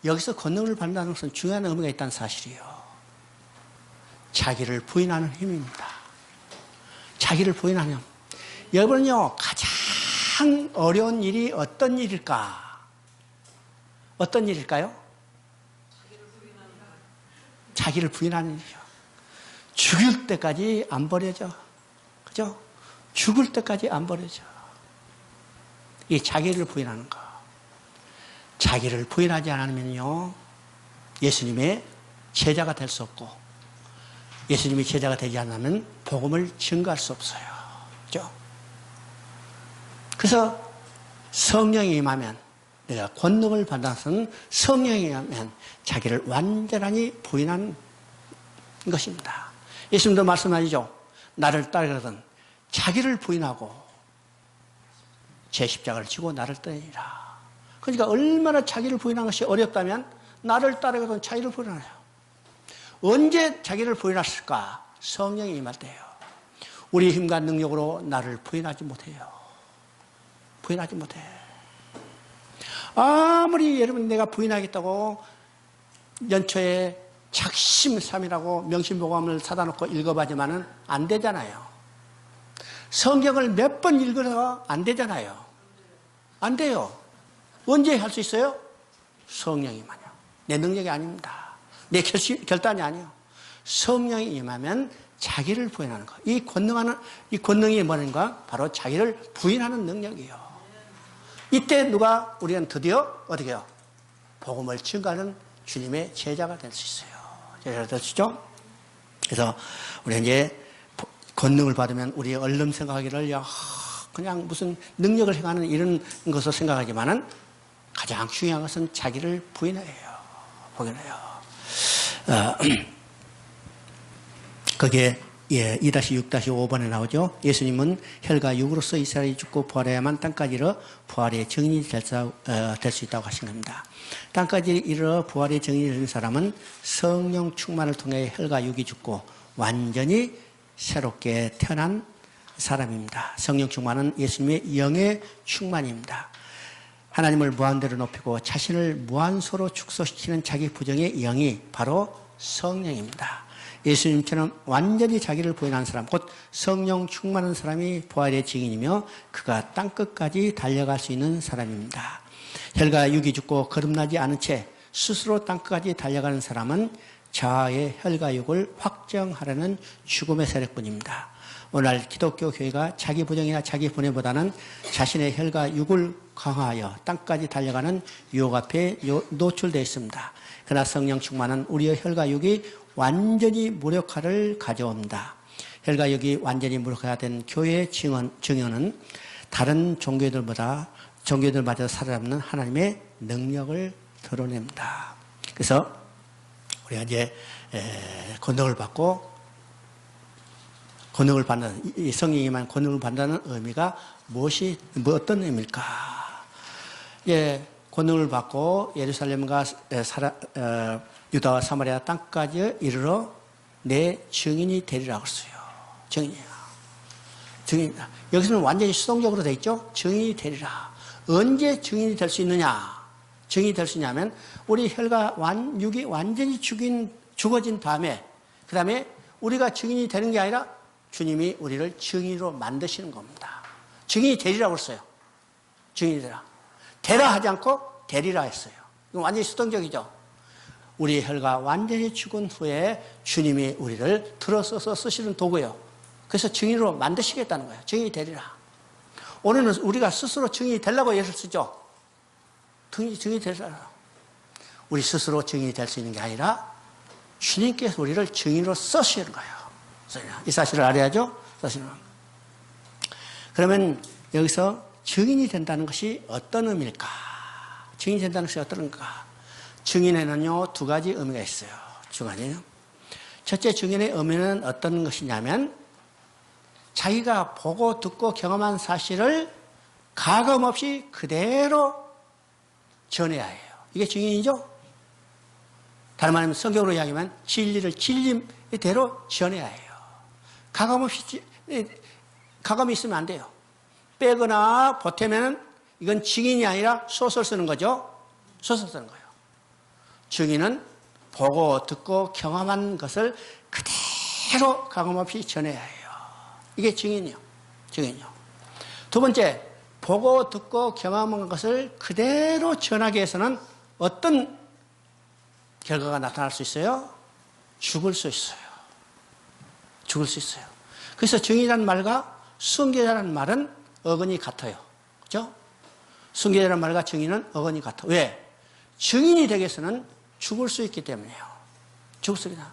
여기서 권능을 받는다는 것은 중요한 의미가 있다는 사실이에요. 자기를 부인하는 힘입니다. 자기를 부인하는 힘. 여러분은요 가장 어려운 일이 어떤 일일까? 어떤 일일까요? 자기를 부인하는 일이죠. 죽을 때까지 안 버려져. 그죠? 죽을 때까지 안 버려져. 이 자기를 부인하는 거. 자기를 부인하지 않으면요, 예수님의 제자가 될 수 없고, 예수님이 제자가 되지 않으면 복음을 증거할 수 없어요. 그죠? 그래서 성령이 임하면, 내가 권능을 받아서는 성령이 임하면 자기를 완전히 부인한 것입니다. 예수님도 말씀하시죠. 나를 따르거든 자기를 부인하고 제 십자가를 지고 나를 따르니라. 그러니까 얼마나 자기를 부인하는 것이 어렵다면 나를 따르거든 자기를 부인하네요. 언제 자기를 부인했을까? 성령이 임할 때예요. 우리 힘과 능력으로 나를 부인하지 못해요. 부인하지 못해. 아무리 여러분 내가 부인하겠다고 연초에 작심삼이라고 명심보감을 사다 놓고 읽어봐지만은 안 되잖아요. 성경을 몇 번 읽어도 안 되잖아요. 안 돼요. 언제 할 수 있어요? 성령이만요. 내 능력이 아닙니다. 내 결단이 아니에요. 성령이 임하면 자기를 부인하는 거. 이 권능이 뭐는가? 바로 자기를 부인하는 능력이에요. 이때 우리는 드디어 어떻게 해요? 복음을 증거하는 주님의 제자가 될 수 있어요. 제자가 될 수 있죠? 그래서 우리 이제 권능을 받으면 우리 얼른 생각하기를 그냥 무슨 능력을 행하는 이런 것을 생각하지만은 가장 중요한 것은 자기를 부인해요. 거기에 2-6-5번에 나오죠. 예수님은 혈과 육으로서 이스라엘이 죽고 부활해야만 땅까지 이르러 부활의 증인이 될 수 있다고 하신 겁니다. 땅까지 이르러 부활의 증인이 된 사람은 성령 충만을 통해 혈과 육이 죽고 완전히 새롭게 태어난 사람입니다. 성령 충만은 예수님의 영의 충만입니다. 하나님을 무한대로 높이고 자신을 무한소로 축소시키는 자기 부정의 영이 바로 성령입니다. 예수님처럼 완전히 자기를 부인한 사람, 곧 성령 충만한 사람이 부활의 증인이며 그가 땅끝까지 달려갈 수 있는 사람입니다. 혈과 육이 죽고 거듭나지 않은 채 스스로 땅끝까지 달려가는 사람은 자아의 혈과 육을 확정하려는 죽음의 세력뿐입니다. 오늘 기독교 교회가 자기 부정이나 자기 분해보다는 자신의 혈과 육을 강화하여 땅까지 달려가는 유혹 앞에 노출되어 있습니다. 그러나 성령 충만은 우리의 혈과 육이 완전히 무력화를 가져옵니다. 혈과 육이 완전히 무력화가 된 교회의 증언은 다른 종교들마저 살아남는 하나님의 능력을 드러냅니다. 그래서 우리가 이제 권능을 받고 권능을 받는 이 성령이만 권능을 받는다는 의미가 어떤 의미일까? 권능을 받고 예루살렘과 유다와 사마리아 땅까지 이르러 내 증인이 되리라고 했어요. 증인이야. 여기서는 완전히 수동적으로 되어 있죠. 증인이 되리라. 언제 증인이 될 수 있느냐? 증인이 될 수 있냐면 우리 혈과 육이 완전히 죽어진 다음에 그 다음에 우리가 증인이 되는 게 아니라 주님이 우리를 증인으로 만드시는 겁니다. 증인이 되리라고 했어요. 증인이 되라. 되라 하지 않고 되리라 했어요. 이건 완전히 수동적이죠. 우리의 혈과 완전히 죽은 후에 주님이 우리를 들어서서 쓰시는 도구예요. 그래서 증인으로 만드시겠다는 거예요. 증인이 되리라. 오늘은 우리가 스스로 증인이 되려고 애를 쓰죠. 증인이 되리라. 우리 스스로 증인이 될 수 있는 게 아니라 주님께서 우리를 증인으로 쓰시는 거예요. 이 사실을 알아야죠. 사실은. 그러면 여기서 증인이 된다는 것이 어떤 의미일까? 증인이 된다는 것이 어떤 의미일까? 증인에는요, 두 가지 의미가 있어요. 두 가지요. 첫째 증인의 의미는 어떤 것이냐면 자기가 보고 듣고 경험한 사실을 가감 없이 그대로 전해야 해요. 이게 증인이죠? 다른 말하면 성경으로 이야기하면 진리를 진리대로 전해야 해요. 가감이 있으면 안 돼요. 빼거나 보태면 이건 증인이 아니라 소설 쓰는 거죠. 소설 쓰는 거예요. 증인은 보고 듣고 경험한 것을 그대로 가감없이 전해야 해요. 이게 증인이요. 두 번째, 보고 듣고 경험한 것을 그대로 전하기 위해서는 어떤 결과가 나타날 수 있어요? 죽을 수 있어요. 그래서 증인이라는 말과 순교자라는 말은 어근이 같아요. 그죠? 순교자라는 말과 증인은 어근이 같아. 왜? 증인이 되기 위해서는 죽을 수 있기 때문이에요. 죽을 수 있다.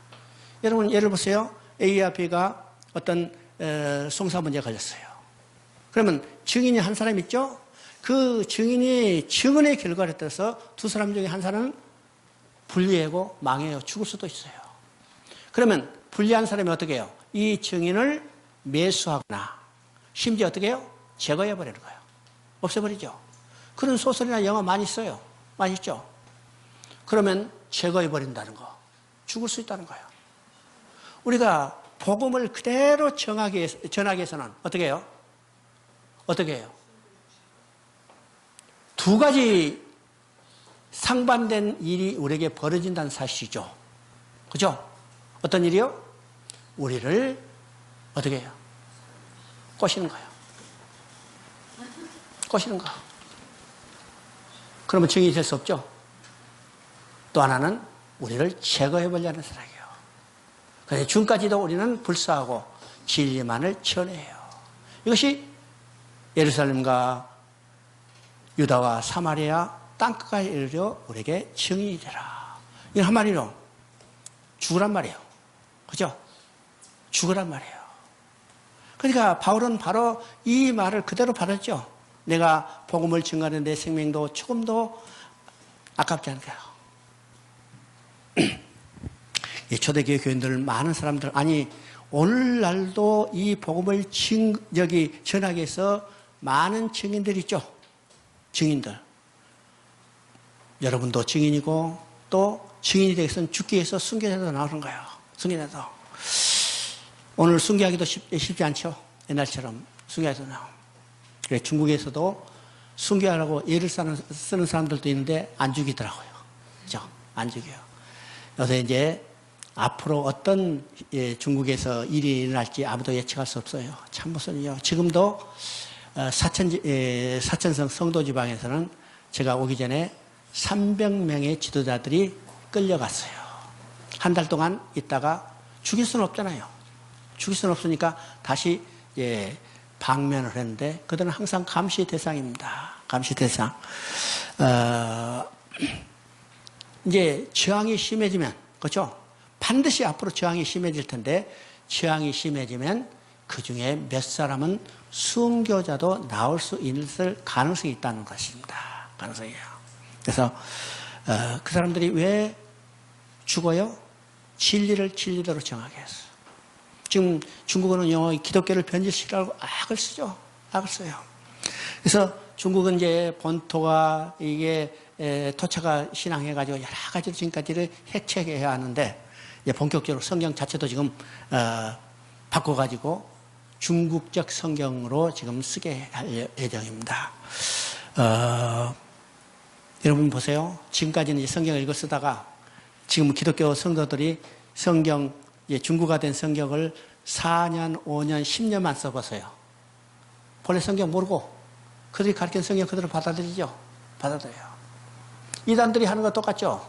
여러분, 예를 보세요. A와 B가 어떤 송사 문제에 걸렸어요. 그러면 증인이 한 사람 있죠? 그 증인이 증언의 결과를 따라서 두 사람 중에 한 사람은 불리하고 망해요. 죽을 수도 있어요. 그러면 불리한 사람이 어떻게 해요? 이 증인을 매수하거나 심지어 어떻게 해요? 제거해버리는 거예요. 없애버리죠. 그런 소설이나 영화 많이 써요. 많이 있죠. 그러면 제거해버린다는 거. 죽을 수 있다는 거예요. 우리가 복음을 그대로 전하기 위해서는 어떻게 해요? 어떻게 해요? 두 가지 상반된 일이 우리에게 벌어진다는 사실이죠. 그죠? 어떤 일이요? 우리를 어떻게 해요? 꼬시는 거예요. 꼬시는 거. 그러면 증인이 될 수 없죠. 또 하나는 우리를 제거해보려는 사람이에요. 그래서 지금까지도 우리는 불사하고 진리만을 전해요. 이것이 예루살렘과 유다와 사마리아 땅끝까지 이르러 우리에게 증인이 되라. 이건 한마디로 죽으란 말이에요. 그죠? 죽으란 말이에요. 그러니까 바울은 바로 이 말을 그대로 받았죠. 내가 복음을 증거하는 내 생명도 조금도 아깝지 않을까요? 이 초대교회 교인들 많은 사람들, 아니 오늘날도 이 복음을 전하기 위해서 많은 증인들이 있죠. 증인들. 여러분도 증인이고 또 증인이 되기 위해서는 죽기 위해서 순교자도 나오는 거예요. 순교자도. 오늘 순교하기도 쉽지 않죠. 옛날처럼 순교자도 나오고. 그래, 중국에서도 순교하라고 예를 쓰는 사람들도 있는데 안 죽이더라고요. 그죠? 안 죽여요. 요새 이제 앞으로 어떤 중국에서 일이 일어날지 아무도 예측할 수 없어요. 참 무슨요. 지금도 사천성 성도 지방에서는 제가 오기 전에 300명의 지도자들이 끌려갔어요. 한 달 동안 있다가 죽일 수는 없잖아요. 죽일 수는 없으니까 다시 방면을 했는데 그들은 항상 감시 대상입니다. 감시 대상. 이제 저항이 심해지면, 그렇죠? 반드시 앞으로 저항이 심해질 텐데 저항이 심해지면 그 중에 몇 사람은 순교자도 나올 수 있을 가능성이 있다는 것입니다. 가능성이에요. 그래서 그 사람들이 왜 죽어요? 진리를 진리대로 정하게 했어요. 지금 중국어는 영어 기독교를 변질시키라고 악을 쓰죠. 악을 써요. 그래서 중국은 이제 본토가 이게 토착화 신앙해가지고 여러 가지로 지금까지를 해체해야 하는데 본격적으로 성경 자체도 지금 바꿔가지고 중국적 성경으로 지금 쓰게 할 예정입니다. 여러분 보세요. 지금까지는 이제 성경을 읽어 쓰다가 지금 기독교 성도들이 성경, 중국화된 성경을 4년, 5년, 10년만 써보세요. 본래 성경 모르고 그들이 가르친 성경 그대로 받아들이죠. 받아들여요. 이단들이 하는 거 똑같죠.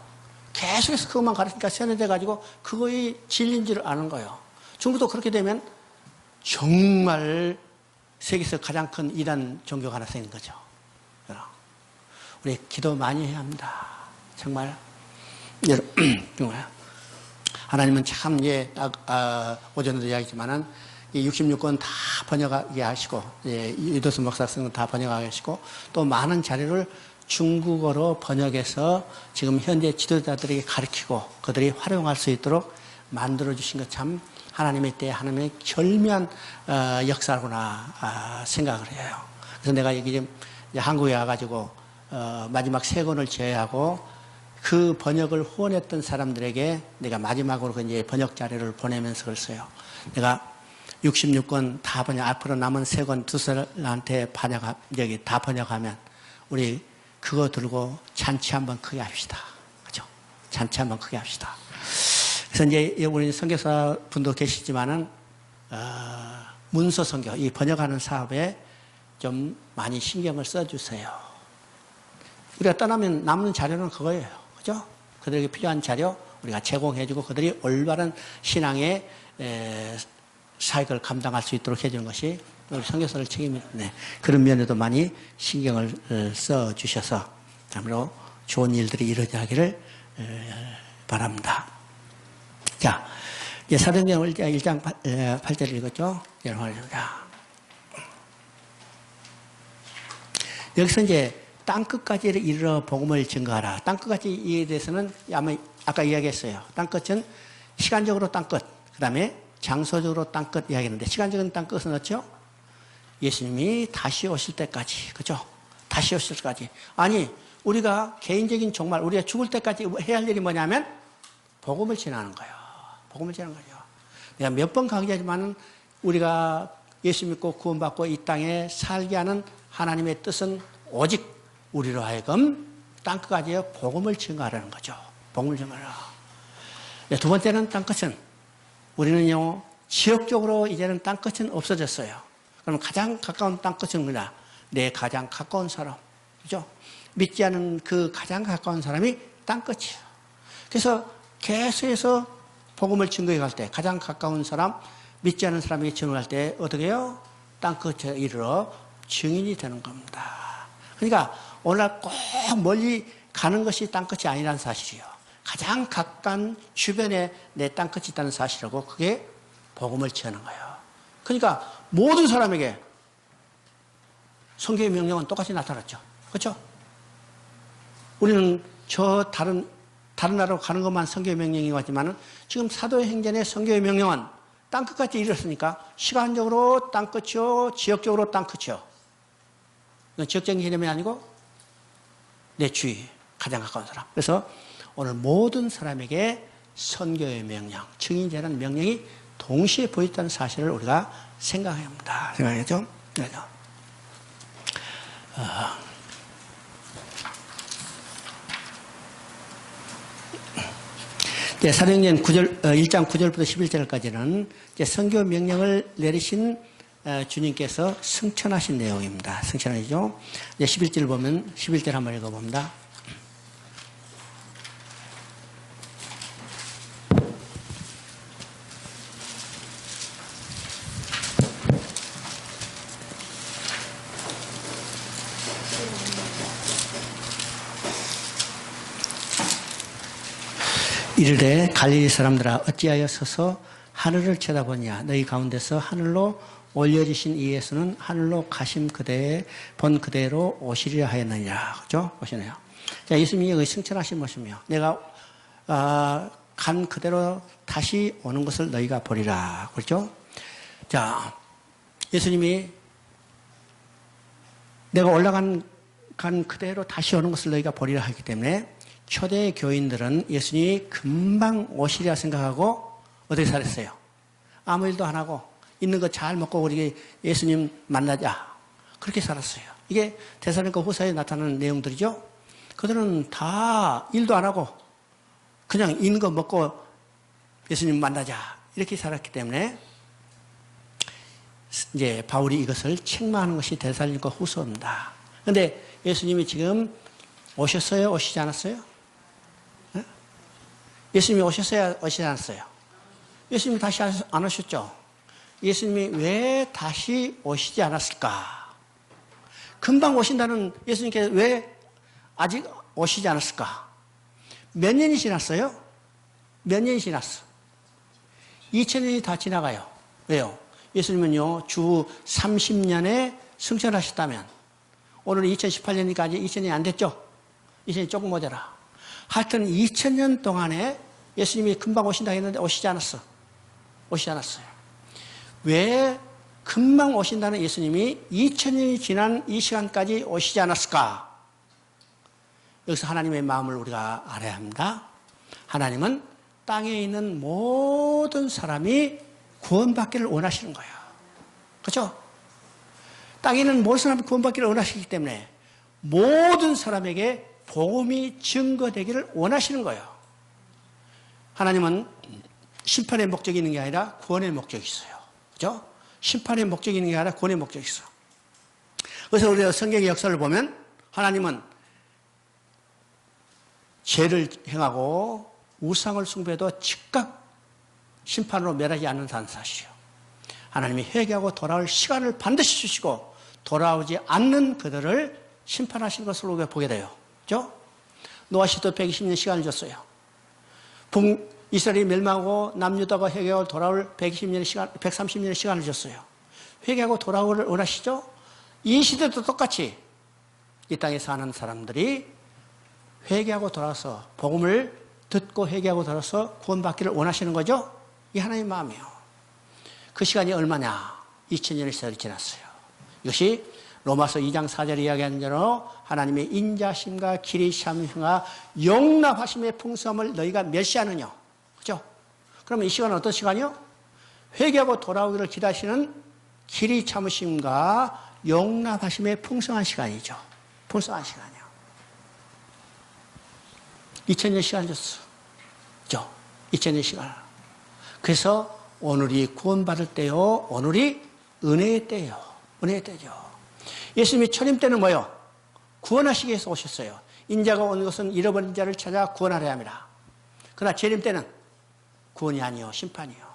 계속해서 그것만 가르치니까 세뇌돼가지고 그거의 진리인 줄 아는 거예요. 중국도 그렇게 되면 정말 세계에서 가장 큰 이단 종교가 하나 생긴 거죠. 우리 기도 많이 해야 합니다. 정말. 정말. 하나님은 참, 오전에도 이야기했지만은, 이 66권 다 번역하게 하시고, 유도수 목사 쓰는 다 번역하게 하시고, 또 많은 자료를 중국어로 번역해서 지금 현재 지도자들에게 가르치고 그들이 활용할 수 있도록 만들어주신 것 참 하나님의 때 하나님의 절묘한 역사구나 생각을 해요. 그래서 내가 여기 지금 한국에 와가지고 마지막 3권을 제외하고 그 번역을 후원했던 사람들에게 내가 마지막으로 그 이제 번역 자료를 보내면서 그랬어요. 내가 66권 다 번역, 앞으로 남은 3권 두 사람한테 여기 다 번역하면 우리 그거 들고 잔치 한번 크게 합시다. 그죠? 잔치 한번 크게 합시다. 그래서 이제 우리 선교사 분도 계시지만은, 문서 선교, 이 번역하는 사업에 좀 많이 신경을 써주세요. 우리가 떠나면 남는 자료는 그거예요. 그죠? 그들에게 필요한 자료 우리가 제공해주고 그들이 올바른 신앙의 사역을 감당할 수 있도록 해주는 것이 우리 선교사를 책임입니다. 네. 그런 면에도 많이 신경을 써주셔서 참으로 좋은 일들이 이루어지기를 바랍니다. 자, 이제 사도행전 1장 8절을 읽었죠? 여러분, 여기서 이제 땅끝까지 이르러 복음을 증거하라. 땅끝까지에 대해서는 아마 아까 이야기했어요. 땅끝은 시간적으로 땅끝, 그 다음에 장소적으로 땅끝 이야기했는데 시간적인 땅끝은 어떻죠? 예수님이 다시 오실 때까지, 그죠? 다시 오실 때까지. 아니, 우리가 개인적인 종말, 우리가 죽을 때까지 해야 할 일이 뭐냐면 복음을 전하는 거예요. 복음을 전하는 거죠. 내가 몇 번 강조하지만은 우리가 예수 믿고 구원받고 이 땅에 살게 하는 하나님의 뜻은 오직 우리로 하여금 땅끝까지 복음을 증거하라는 거죠. 복음을 증거하라. 두 번째는 땅끝은 우리는요 지역적으로 이제는 땅끝은 없어졌어요. 그럼 가장 가까운 땅끝은 뭐냐? 내 가장 가까운 사람, 그죠? 믿지 않은 그 가장 가까운 사람이 땅끝이에요. 그래서 계속해서 복음을 증거해 갈 때 가장 가까운 사람, 믿지 않은 사람에게 증거할 때 어떻게 해요? 땅끝에 이르러 증인이 되는 겁니다. 그러니까 오늘날 꼭 멀리 가는 것이 땅끝이 아니라는 사실이에요. 가장 가까운 주변에 내 땅끝이 있다는 사실이라고 그게 복음을 전하는 거예요. 그러니까 모든 사람에게 성경의 명령은 똑같이 나타났죠. 그렇죠? 우리는 저 다른 나라로 가는 것만 성경의 명령인 것 같지만 지금 사도행전의 성경의 명령은 땅끝까지 이르렀으니까 시간적으로 땅끝이요, 지역적으로 땅끝이요. 지역적인 개념이 아니고 내 주위, 가장 가까운 사람. 그래서 오늘 모든 사람에게 선교의 명령, 증인되는 명령이 동시에 보였다는 사실을 우리가 생각해야 합니다. 생각하죠? 그래서 사도행전 1장 9절부터 11절까지는 선교 명령을 내리신 주님께서 승천하신 내용입니다. 승천하시죠. 11절 보면 11절 한번 읽어봅니다. 이르되 갈릴리 사람들아 어찌하여 서서 하늘을 쳐다보냐. 너희 가운데서 하늘로 올려지신 이 예수는 하늘로 가심 그대에 본 그대로 오시리라 하였느니라. 그죠? 보시네요. 자, 예수님이 여기 승천하신 것이며 내가 간 그대로 다시 오는 것을 너희가 보리라. 그렇죠? 자, 예수님이 내가 올라간 그대로 다시 오는 것을 너희가 보리라 하기 때문에 초대 교인들은 예수님이 금방 오시리라 생각하고 어떻게 살았어요? 아무 일도 안 하고 있는 거 잘 먹고 우리 예수님 만나자. 그렇게 살았어요. 이게 데살로니가 후서에 나타나는 내용들이죠. 그들은 다 일도 안 하고 그냥 있는 거 먹고 예수님 만나자. 이렇게 살았기 때문에 이제 바울이 이것을 책망하는 것이 데살로니가 후서입니다. 그런데 예수님이 지금 오셨어요? 오시지 않았어요? 예수님이 오셨어요? 오시지 않았어요? 예수님이 다시 안 오셨죠? 예수님이 왜 다시 오시지 않았을까? 금방 오신다는 예수님께서 왜 아직 오시지 않았을까? 몇 년이 지났어요? 몇 년이 지났어? 2000년이 다 지나가요. 왜요? 예수님은요, 주 30년에 승천하셨다면, 오늘 2018년이니까 아직 2000년이 안 됐죠? 2000년이 조금 모자라. 하여튼 2000년 동안에 예수님이 금방 오신다 했는데 오시지 않았어. 오시지 않았어요. 왜 금방 오신다는 예수님이 2000년이 지난 이 시간까지 오시지 않았을까? 여기서 하나님의 마음을 우리가 알아야 합니다. 하나님은 땅에 있는 모든 사람이 구원받기를 원하시는 거예요. 그렇죠? 땅에 있는 모든 사람이 구원받기를 원하시기 때문에 모든 사람에게 복음이 증거되기를 원하시는 거예요. 하나님은 심판의 목적이 있는 게 아니라 구원의 목적이 있어요. 그죠? 심판의 목적이 있는 게 아니라 구원의 목적이 있어요. 그래서 우리가 성경의 역사를 보면 하나님은 죄를 행하고 우상을 숭배해도 즉각 심판으로 멸하지 않는다는 사실이에요. 하나님이 회개하고 돌아올 시간을 반드시 주시고 돌아오지 않는 그들을 심판하신 것을 우리가 보게 돼요. 그죠? 노아 시도 120년 시간을 줬어요. 이스라엘이 멸망하고 남유다가 회개하고 돌아올 120년의 시간, 130년의 시간을 줬어요. 회개하고 돌아오기를 원하시죠? 이 시대도 똑같이 이 땅에 사는 사람들이 회개하고 돌아서 복음을 듣고 회개하고 돌아서 구원받기를 원하시는 거죠? 이게 하나님의 마음이에요. 그 시간이 얼마냐? 2000년의 시간이 지났어요. 이것이 로마서 2장 4절에 이야기하는 대로 하나님의 인자심과 길이 참으심과 용납하심의 풍성함을 너희가 멸시하느냐. 그죠? 그러면 이 시간은 어떤 시간이요? 회개하고 돌아오기를 기다리시는 길이 참으심과 용납하심의 풍성한 시간이죠. 풍성한 시간이요. 2000년 시간 줬어. 그죠? 2000년 시간. 그래서 오늘이 구원받을 때요. 오늘이 은혜의 때요. 은혜의 때죠. 예수님이 초림 때는 뭐요? 구원하시기 위해서 오셨어요. 인자가 온 것은 잃어버린 자를 찾아 구원하려 함이라. 그러나 재림 때는 구원이 아니요. 심판이요.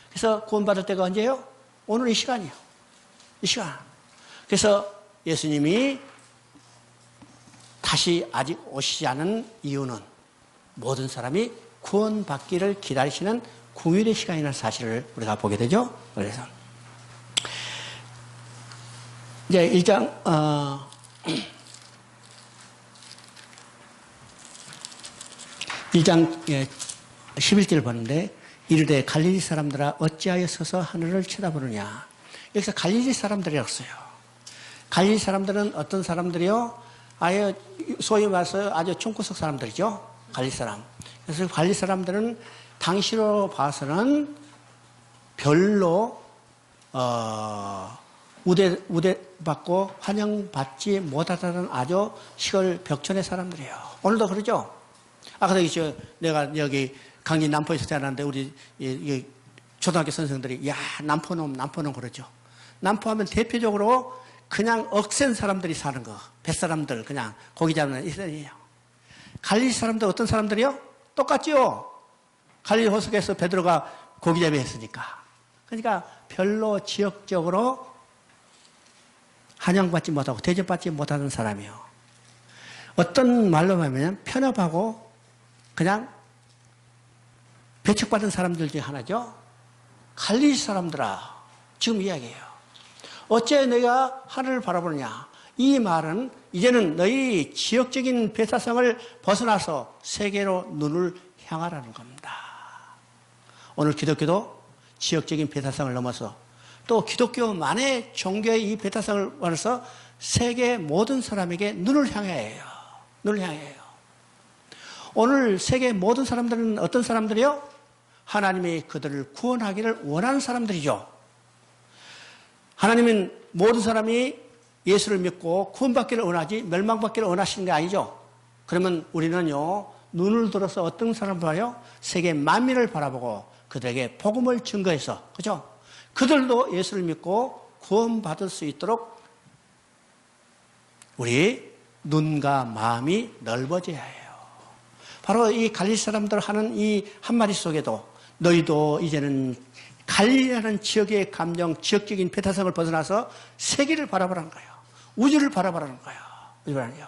그래서 구원받을 때가 언제요? 오늘 이 시간이요. 이 시간. 그래서 예수님이 다시 아직 오시지 않은 이유는 모든 사람이 구원받기를 기다리시는 궁율의 시간이라는 사실을 우리가 보게 되죠. 그래서 이제 1장 11절 보는데 이르되 갈릴리 사람들아 어찌하여 서서 하늘을 쳐다보느냐. 여기서 갈릴리 사람들이라고 써요. 갈릴리 사람들은 어떤 사람들이요? 아예 소위 말해서 아주 총구석 사람들이죠. 갈릴리 사람. 그래서 갈릴리 사람들은 당시로 봐서는 별로 우대받고 환영받지 못하다는 아주 시골 벽촌의 사람들이에요. 오늘도 그러죠. 아까 내가 여기 강진 남포에서 태어났는데 우리 초등학교 선생들이 야 남포놈 그러죠. 남포하면 대표적으로 그냥 억센 사람들이 사는 거, 뱃사람들 그냥 고기 잡는 이스라엘이에요. 갈릴리 사람들 어떤 사람들이요? 똑같죠. 갈릴리 호석에서 베드로가 고기잡이 했으니까. 그러니까 별로 지역적으로 환영받지 못하고 대접받지 못하는 사람이요. 어떤 말로 하면 편협하고 그냥 배척받은 사람들 중에 하나죠. 갈릴리 사람들아 지금 이야기해요. 어째 너희가 하늘을 바라보느냐. 이 말은 이제는 너희 지역적인 배타성을 벗어나서 세계로 눈을 향하라는 겁니다. 오늘 기독교도 지역적인 배타성을 넘어서 또 기독교만의 종교의 이 배타성을 넘어서 세계 모든 사람에게 눈을 향해요. 눈을 향해요. 오늘 세계 모든 사람들은 어떤 사람들이요? 하나님이 그들을 구원하기를 원하는 사람들이죠. 하나님은 모든 사람이 예수를 믿고 구원받기를 원하지 멸망받기를 원하시는 게 아니죠. 그러면 우리는요 눈을 들어서 어떤 사람을 봐요? 세계 만민을 바라보고 그들에게 복음을 증거해서 그죠? 그들도 예수를 믿고 구원받을 수 있도록 우리 눈과 마음이 넓어져야 해요. 바로 이 갈릴리 사람들 하는 이 한마디 속에도 너희도 이제는 갈릴리라는 지역의 감정, 지역적인 배타성을 벗어나서 세계를 바라보라는 거예요. 우주를 바라보라는 거예요. 우주라는요.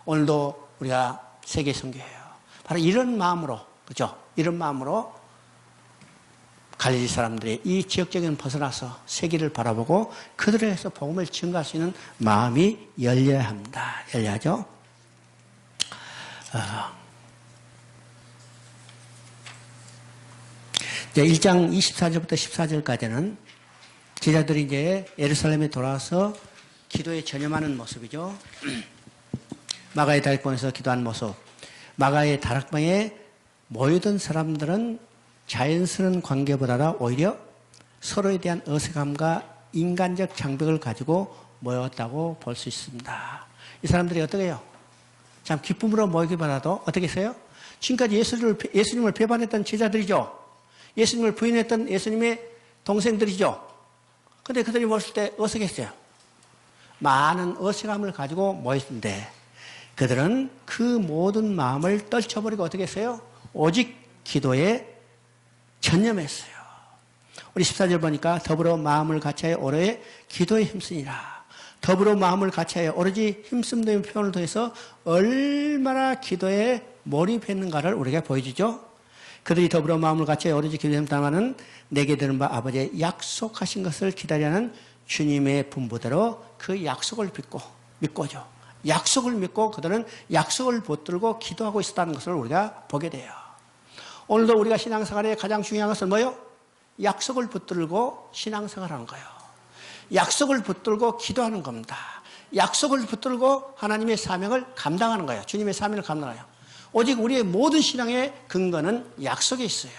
오늘도 우리가 세계 선교예요. 바로 이런 마음으로, 그죠? 이런 마음으로 갈릴리 사람들이 이 지역적인 벗어나서 세계를 바라보고 그들에게서 복음을 증거할 수 있는 마음이 열려야 합니다. 열려야죠. 이제 1장 24절부터 14절까지는 제자들이 이제 예루살렘에 돌아와서 기도에 전념하는 모습이죠. 마가의 다락방에서 기도하는 모습. 마가의 다락방에 모여든 사람들은 자연스러운 관계보다 오히려 서로에 대한 어색함과 인간적 장벽을 가지고 모였다고 볼 수 있습니다. 이 사람들이 어떻게 해요? 참 기쁨으로 모이기보다도 어떻게 했어요? 지금까지 예수님을 배반했던 제자들이죠. 예수님을 부인했던 예수님의 동생들이죠. 그런데 그들이 모였을 때 어색했어요. 많은 어색함을 가지고 모였는데 그들은 그 모든 마음을 떨쳐버리고 어떻게 했어요? 오직 기도에 전념했어요. 우리 14절 보니까 더불어 마음을 같이하여 오로에 기도에 힘쓰니라. 더불어 마음을 같이하여 오로지 힘쓰는 표현을 통해서 얼마나 기도에 몰입했는가를 우리가 보여주죠. 그들이 더불어 마음을 같이하여 오로지 기도에 힘쓰다마는 내게 드는 바 아버지의 약속하신 것을 기다리는 주님의 분부대로 그 약속을 믿고죠. 약속을 믿고 그들은 약속을 붙들고 기도하고 있었다는 것을 우리가 보게 돼요. 오늘도 우리가 신앙생활에 가장 중요한 것은 뭐예요? 약속을 붙들고 신앙생활하는 거예요. 약속을 붙들고 기도하는 겁니다. 약속을 붙들고 하나님의 사명을 감당하는 거예요. 주님의 사명을 감당해요. 오직 우리의 모든 신앙의 근거는 약속에 있어요.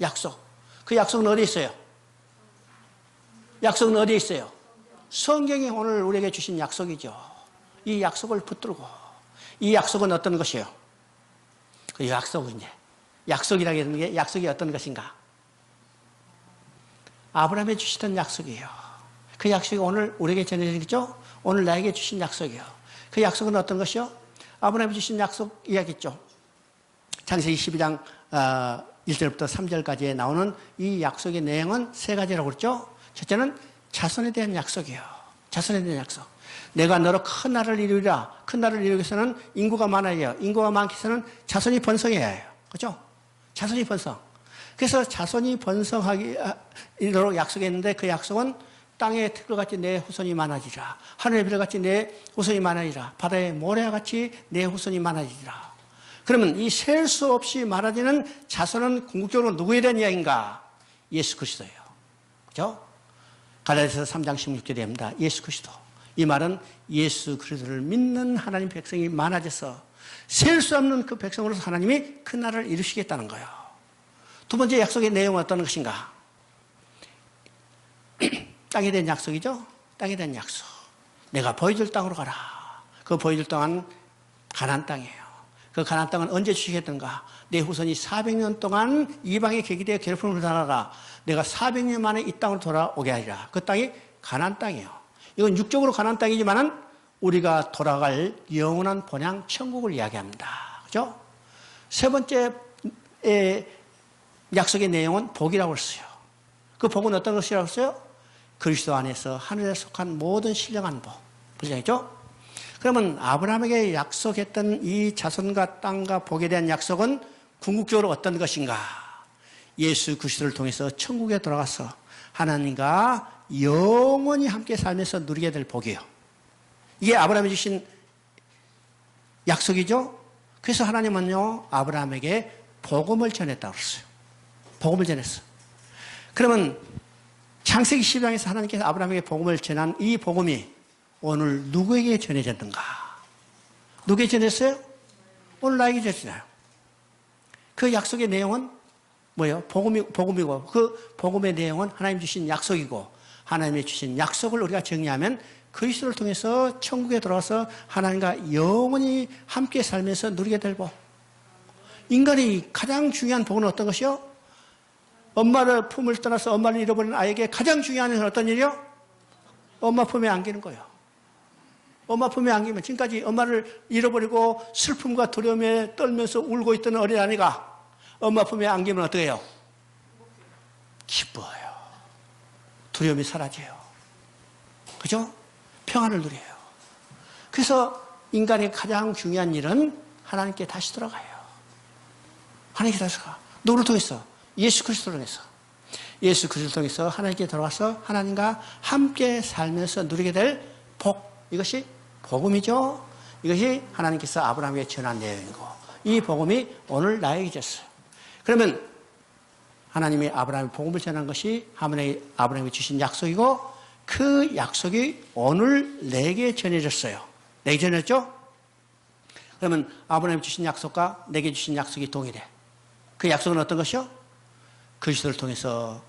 약속. 그 약속은 어디에 있어요? 약속은 어디에 있어요? 성경이 오늘 우리에게 주신 약속이죠. 이 약속을 붙들고, 이 약속은 어떤 것이에요? 그 약속은 이제 약속이라고 하는 게 약속이 어떤 것인가? 아브라함이 주시던 약속이에요. 그 약속이 오늘 우리에게 전해지죠? 오늘 나에게 주신 약속이에요. 그 약속은 어떤 것이요? 아브라함이 주신 약속 이야기했죠. 창세기 12장 1절부터 3절까지에 나오는 이 약속의 내용은 세 가지라고 그랬죠. 첫째는 자손에 대한 약속이에요. 자손에 대한 약속. 내가 너로 큰 나라를 이루리라. 큰 나라를 이루기 위해서는 인구가 많아야 해요. 인구가 많기 위해서는 자손이 번성해야 해요. 그렇죠? 자손이 번성. 그래서 자손이 번성하기로 약속했는데 그 약속은 땅의 틀같이 내 후손이 많아지라. 하늘의 별같이 내 후손이 많아지라. 바다의 모래같이 내 후손이 많아지라. 그러면 이 셀 수 없이 많아지는 자손은 궁극적으로 누구에 대한 이야기인가? 예수 그리스도예요. 그렇죠? 갈라디아서 3장 16절입니다. 예수 그리스도. 이 말은 예수 그리스도를 믿는 하나님 백성이 많아져서 셀 수 없는 그 백성으로서 하나님이 큰 나라를 이루시겠다는 거예요. 두 번째 약속의 내용은 어떤 것인가? 땅에 대한 약속이죠. 땅에 대한 약속. 내가 보여줄 땅으로 가라. 그 보여줄 땅은 가나안 땅이에요. 그 가나안 땅은 언제 주시겠던가? 내 후손이 400년 동안 이방의 계기되어 괴롭힘을 당하다가 내가 400년 만에 이 땅으로 돌아오게 하리라. 그 땅이 가나안 땅이에요. 이건 육적으로 가나안 땅이지만은 우리가 돌아갈 영원한 본향 천국을 이야기합니다. 그죠? 세 번째 약속의 내용은 복이라고 했어요. 그 복은 어떤 것이라고 했어요? 그리스도 안에서 하늘에 속한 모든 신령한 복. 보시죠? 그러면 아브라함에게 약속했던 이 자손과 땅과 복에 대한 약속은 궁극적으로 어떤 것인가? 예수 그리스도를 통해서 천국에 돌아가서 하나님과 영원히 함께 살면서 누리게 될 복이에요. 이게 아브라함이 주신 약속이죠? 그래서 하나님은요, 아브라함에게 복음을 전했다고 그랬어요. 복음을 전했어요. 그러면 창세기 12장에서 하나님께서 아브라함에게 복음을 전한 이 복음이 오늘 누구에게 전해졌는가? 누구에게 전했어요? 오늘 나에게 전해졌어요. 그 약속의 내용은 뭐예요? 복음이고 그 복음의 내용은 하나님 주신 약속이고 하나님이 주신 약속을 우리가 정리하면 그리스도를 통해서 천국에 들어와서 하나님과 영원히 함께 살면서 누리게 될 복. 인간이 가장 중요한 복은 어떤 것이요? 엄마를 품을 떠나서 엄마를 잃어버린 아이에게 가장 중요한 일은 어떤 일이요? 엄마 품에 안기는 거예요. 엄마 품에 안기면 지금까지 엄마를 잃어버리고 슬픔과 두려움에 떨면서 울고 있던 어린아이가 엄마 품에 안기면 어떻게 해요? 기뻐요. 두려움이 사라져요. 그죠? 평안을 누려요. 그래서 인간의 가장 중요한 일은 하나님께 다시 돌아가요. 하나님께 다시 돌아가. 누구를 통해서? 예수 그리스도를 통해서. 예수 그리스도를 통해서 하나님께 돌아가서 하나님과 함께 살면서 누리게 될 복. 이것이 복음이죠. 이것이 하나님께서 아브라함에게 전한 내용이고 이 복음이 오늘 나에게 줬어요. 그러면 하나님이 아브라함에 복음을 전한 것이 아브라함이 주신 약속이고 그 약속이 오늘 내게 전해졌어요. 내게 전해졌죠? 그러면 아브라함이 주신 약속과 내게 주신 약속이 동일해. 그 약속은 어떤 것이요? 그리스도를 통해서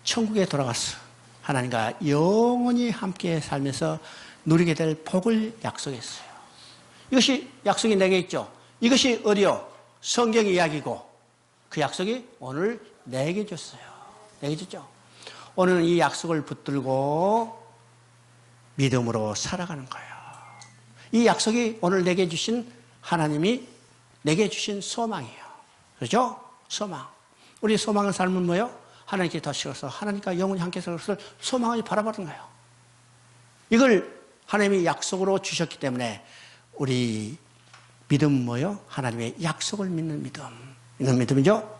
천국에 돌아가서 하나님과 영원히 함께 살면서 누리게 될 복을 약속했어요. 이것이 약속이 내게 있죠. 이것이 어디요? 성경 이야기고 그 약속이 오늘 내게 줬어요. 내게 줬죠. 오늘은 이 약속을 붙들고 믿음으로 살아가는 거예요. 이 약속이 오늘 내게 주신 하나님이 내게 주신 소망이에요. 그렇죠? 소망. 우리 소망의 삶은 뭐예요? 하나님께 더 식어서 하나님과 영원히 함께 살 것을 소망을 바라보는 거예요. 이걸 하나님이 약속으로 주셨기 때문에 우리 믿음은 뭐예요? 하나님의 약속을 믿는 믿음. 이런 믿음이죠.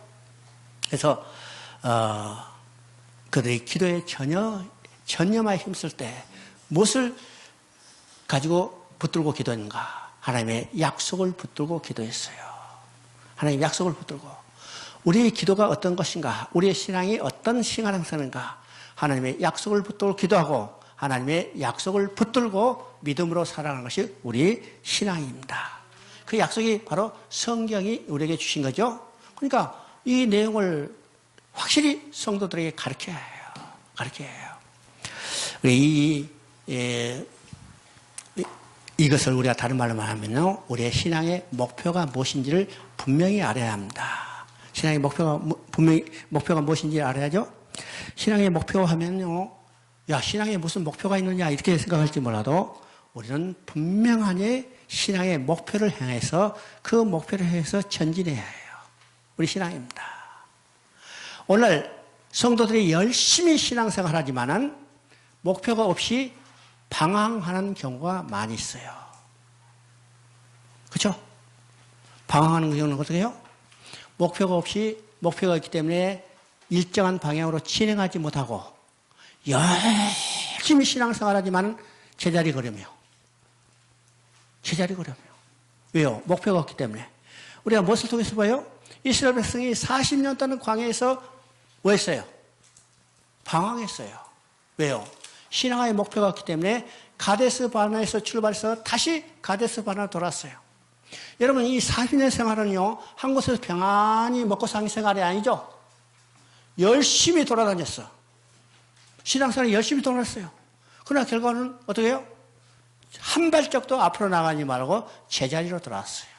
그래서 그들이 기도에 전념하여 힘쓸 때 무엇을 가지고 붙들고 기도했는가? 하나님의 약속을 붙들고 기도했어요. 하나님의 약속을 붙들고 우리의 기도가 어떤 것인가? 우리의 신앙이 어떤 신앙생활인가? 하나님의 약속을 붙들고 기도하고 하나님의 약속을 붙들고 믿음으로 살아가는 것이 우리 신앙입니다. 그 약속이 바로 성경이 우리에게 주신 거죠. 그러니까 이 내용을 확실히 성도들에게 가르쳐야 해요. 가르쳐야 해요. 이것을 우리가 다른 말로 말하면요, 우리의 신앙의 목표가 무엇인지를 분명히 알아야 합니다. 신앙의 목표가 무엇인지 알아야죠. 신앙의 목표 하면요, 야, 신앙에 무슨 목표가 있느냐 이렇게 생각할지 몰라도 우리는 분명하게 신앙의 목표를 향해서 그 목표를 향해서 전진해야 해요. 우리 신앙입니다. 오늘 성도들이 열심히 신앙생활 하지만은 목표가 없이 방황하는 경우가 많이 있어요. 그렇죠? 방황하는 경우는 어떻게 해요? 목표가 있기 때문에 일정한 방향으로 진행하지 못하고 열심히 신앙생활 하지만 제자리 걸으며. 왜요? 목표가 없기 때문에. 우리가 무엇을 통해서 봐요? 이스라엘 백성이 40년 동안 광야에서 뭐 했어요? 방황했어요. 왜요? 신앙의 목표가 없기 때문에 가데스 바네아에서 출발해서 다시 가데스 바네아로 돌아왔어요. 여러분, 이 40년 생활은요, 한 곳에서 평안히 먹고 사는 생활이 아니죠. 열심히 돌아다녔어. 신앙생활을 열심히 돌아다녔어요. 그러나 결과는 어떻게 해요? 한 발짝도 앞으로 나가지 말고 제자리로 돌아왔어요.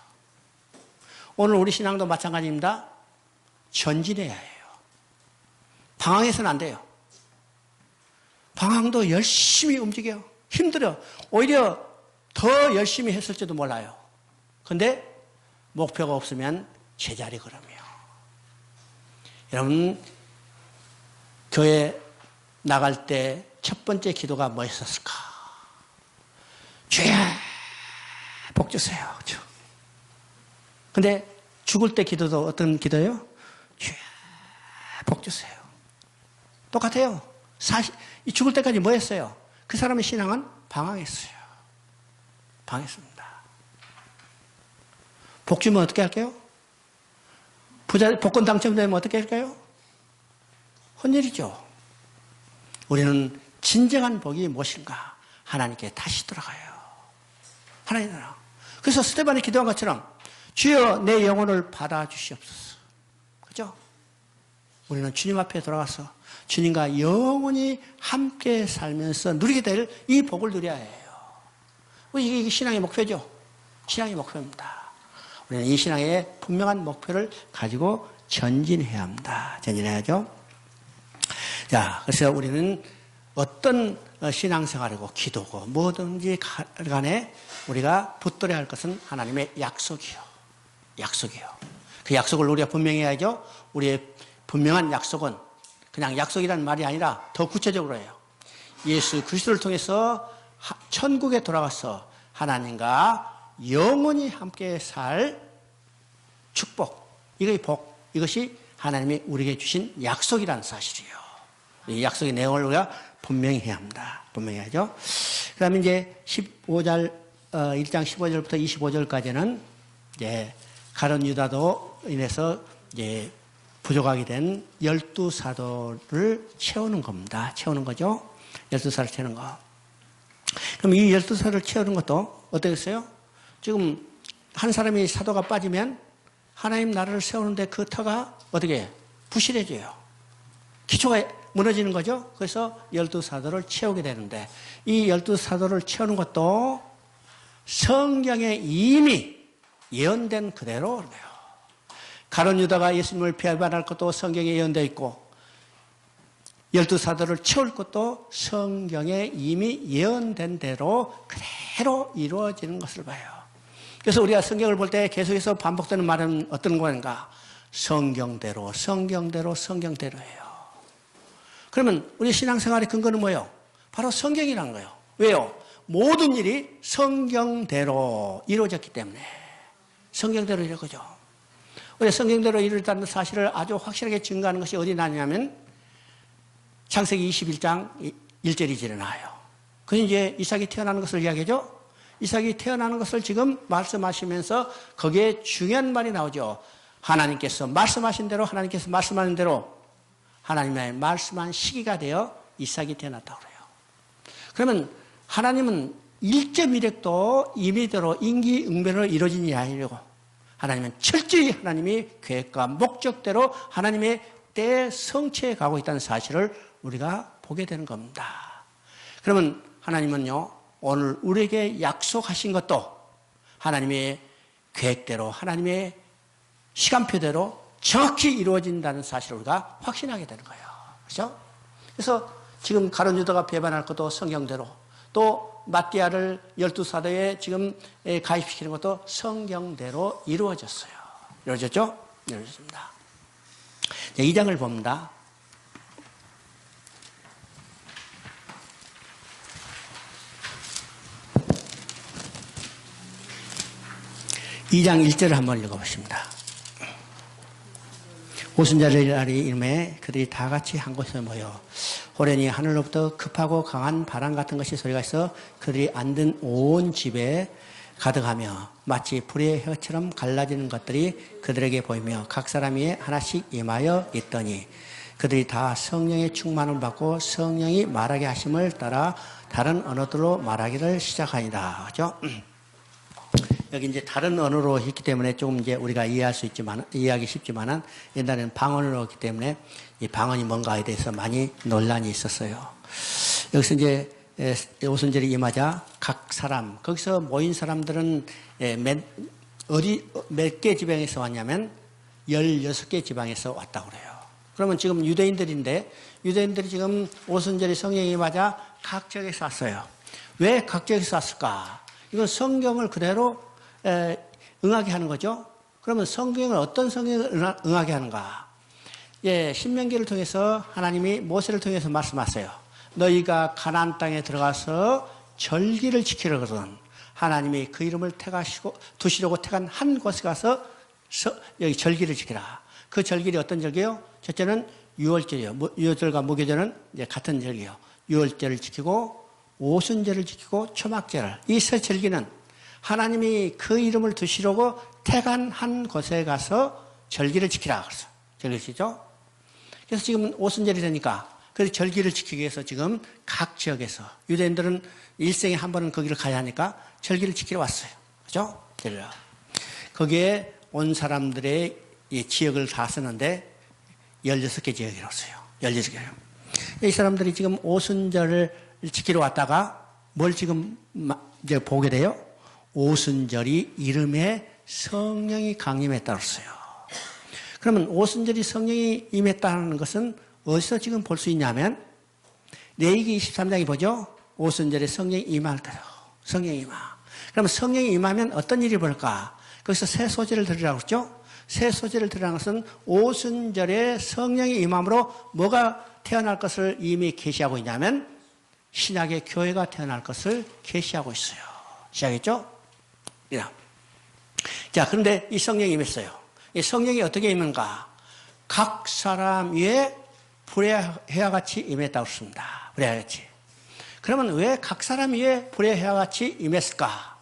오늘 우리 신앙도 마찬가지입니다. 전진해야 해요. 방황해서는 안 돼요. 방황도 열심히 움직여요. 힘들어요. 오히려 더 열심히 했을지도 몰라요. 근데 목표가 없으면 제자리 걸으며. 여러분, 교회 나갈 때 첫 번째 기도가 뭐였었을까? 주야, 복 주세요. 그렇죠? 근데 죽을 때 기도도 어떤 기도예요? 주야, 복 주세요. 똑같아요. 죽을 때까지 뭐 했어요? 그 사람의 신앙은 방황했어요. 방황했습니다. 복 주면 어떻게 할까요? 복권 당첨되면 어떻게 할까요? 헌일이죠. 우리는 진정한 복이 무엇인가? 하나님께 다시 돌아가요. 하나님 나라. 그래서 스데반이 기도한 것처럼 주여 내 영혼을 받아주시옵소서. 그죠? 우리는 주님 앞에 돌아가서 주님과 영원히 함께 살면서 누리게 될 이 복을 누려야 해요. 이게 신앙의 목표죠. 신앙의 목표입니다. 우리는 이 신앙의 분명한 목표를 가지고 전진해야 합니다. 전진해야죠. 자, 그래서 우리는 어떤 신앙생활이고 기도고 뭐든지 간에 우리가 붙들어야 할 것은 하나님의 약속이요. 약속이요. 그 약속을 우리가 분명히 해야죠. 우리의 분명한 약속은 그냥 약속이라는 말이 아니라 더 구체적으로 해요. 예수 그리스도를 통해서 천국에 돌아가서 하나님과 영원히 함께 살 축복, 이것이 하나님이 우리에게 주신 약속이라는 사실이에요. 이 약속의 내용을 우리가 분명히 해야 합니다. 분명히 해야죠. 그 다음에 이제 1장 15절부터 25절까지는 이제 가룟 유다도 인해서 이제 부족하게 된 12사도를 채우는 겁니다. 채우는 거죠. 12사도를 채우는 거. 그럼 이 12사도를 채우는 것도 어떻겠어요? 지금 한 사람이 사도가 빠지면 하나님 나라를 세우는데 그 터가 어떻게 부실해져요. 기초가 무너지는 거죠. 그래서 12사도를 채우게 되는데 이 12사도를 채우는 것도 성경에 이미 예언된 그대로 그래요. 가룟 유다가 예수님을 배반할 것도 성경에 예언되어 있고 12사도를 채울 것도 성경에 이미 예언된 대로 그대로 이루어지는 것을 봐요. 그래서 우리가 성경을 볼 때 계속해서 반복되는 말은 어떤 건가? 성경대로, 성경대로, 성경대로예요. 그러면 우리 신앙생활의 근거는 뭐예요? 바로 성경이라는 거예요. 왜요? 모든 일이 성경대로 이루어졌기 때문에 성경대로 이룰 거죠. 우리가 성경대로 이루어졌다는 사실을 아주 확실하게 증거하는 것이 어디 나냐면 창세기 21장 1절이 나와요. 그건 이제 이삭이 태어나는 것을 이야기하죠. 이삭이 태어나는 것을 지금 말씀하시면서 거기에 중요한 말이 나오죠. 하나님께서 말씀하신 대로 하나님의 말씀한 시기가 되어 이삭이 태어났다고 그래요. 그러면 하나님은 1.1획도 임의대로 임기응변으로 이루어진 일이 아니고 하나님은 철저히 하나님이 계획과 목적대로 하나님의 때에 성취해 가고 있다는 사실을 우리가 보게 되는 겁니다. 그러면 하나님은요, 오늘 우리에게 약속하신 것도 하나님의 계획대로 하나님의 시간표대로 정확히 이루어진다는 사실을 우리가 확신하게 되는 거예요. 그렇죠? 그래서 지금 가룟 유다가 배반할 것도 성경대로, 또 마띠아를 12사도에 지금 가입시키는 것도 성경대로 이루어졌어요. 이루어졌죠? 이루어졌습니다. 2장을 봅니다. 2장 1절을 한번 읽어보십니다. 오순절날이 이름에 그들이 다 같이 한 곳에 모여 호련히 하늘로부터 급하고 강한 바람 같은 것이 소리가 있어 그들이 앉은 온 집에 가득하며 마치 불의 혀처럼 갈라지는 것들이 그들에게 보이며 각 사람 위에 하나씩 임하여 있더니 그들이 다 성령의 충만을 받고 성령이 말하게 하심을 따라 다른 언어들로 말하기를 시작하니라. 그죠? 여기 이제 다른 언어로 했기 때문에 조금 이제 우리가 이해하기 쉽지만은 옛날에는 방언으로 했기 때문에 이 방언이 뭔가에 대해서 많이 논란이 있었어요. 여기서 이제 오순절이 임하자 각 사람, 거기서 모인 사람들은 몇 개 지방에서 왔냐면 16개 지방에서 왔다고 그래요. 그러면 지금 유대인들인데 유대인들이 지금 오순절이 성령이 임하자 각 지역에서 왔어요. 왜 각 지역에서 왔을까? 이건 성경을 그대로 응하게 하는 거죠. 그러면 성경을 어떤 성경을 응하게 하는가? 예, 신명기를 통해서 하나님이 모세를 통해서 말씀하세요. 너희가 가나안 땅에 들어가서 절기를 지키려거든 하나님이 그 이름을 두시려고 택한 한 곳에 가서 여기 절기를 지키라. 그 절기이 어떤 절기요? 첫째는 유월절이요. 유월절과 무교절은 이제 같은 절기요. 유월절을 지키고 오순절을 지키고 초막절을. 이 세 절기는 하나님이 그 이름을 두시려고 택한 한 곳에 가서 절기를 지키라. 그래서 절기를 지키죠. 그래서 지금 오순절이 되니까 그 절기를 지키기 위해서 지금 각 지역에서 유대인들은 일생에 한 번은 거기를 가야 하니까 절기를 지키러 왔어요. 그죠? 거기에 온 사람들의 이 지역을 다 쓰는데 16개 지역이었어요. 16개. 이 사람들이 지금 오순절을 지키러 왔다가 뭘 지금 이제 보게 돼요? 오순절이 이름에 성령이 강림했다고 했어요. 그러면 오순절이 성령이 임했다는 것은 어디서 지금 볼 수 있냐면 레위기 23장이 보죠. 오순절에 성령이 임할 때요. 성령이 임하. 그러면 성령이 임하면 어떤 일이 벌까? 거기서 새 소재를 들으라고 했죠. 새 소재를 들으라는 것은 오순절에 성령이 임함으로 뭐가 태어날 것을 이미 계시하고 있냐면 신약의 교회가 태어날 것을 계시하고 있어요. 시작했죠? 자, 그런데 이 성령이 임했어요. 이 성령이 어떻게 임는가? 각 사람 위에 불의 해와 같이 임했다고 했습니다. 불의 해와 같이. 그러면 왜 각 사람 위에 불의 해와 같이 임했을까?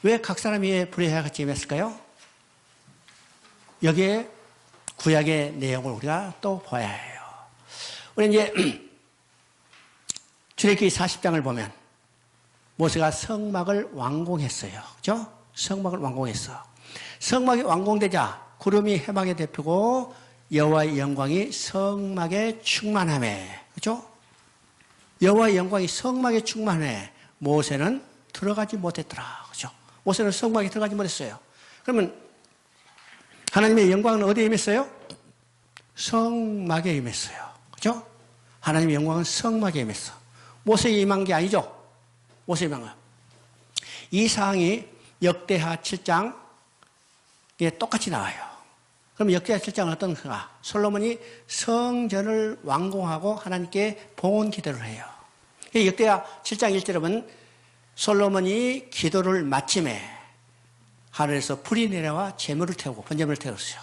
왜 각 사람 위에 불의 해와 같이 임했을까요? 여기에 구약의 내용을 우리가 또 봐야 해요. 우리 이제 출애굽기 40장을 보면 모세가 성막을 완공했어요. 그죠? 성막을 완공했어. 성막이 완공되자 구름이 해막의 대표고 여호와의 영광이 성막에 충만하매. 그죠? 여호와의 영광이 성막에 충만해. 모세는 들어가지 못했더라. 그죠? 모세는 성막에 들어가지 못했어요. 그러면 하나님의 영광은 어디에 임했어요? 성막에 임했어요. 그죠? 하나님의 영광은 성막에 임했어. 모세에 임한 게 아니죠? 모세에 임한 거야. 이 사항이 역대하 7장에 똑같이 나와요. 그럼 역대하 7장은 어떤 건가? 솔로몬이 성전을 완공하고 하나님께 봉헌 기도를 해요. 역대하 7장 1절에 보면 솔로몬이 기도를 마침에 하늘에서 불이 내려와 재물을 태우고 번제물을 태웠어요.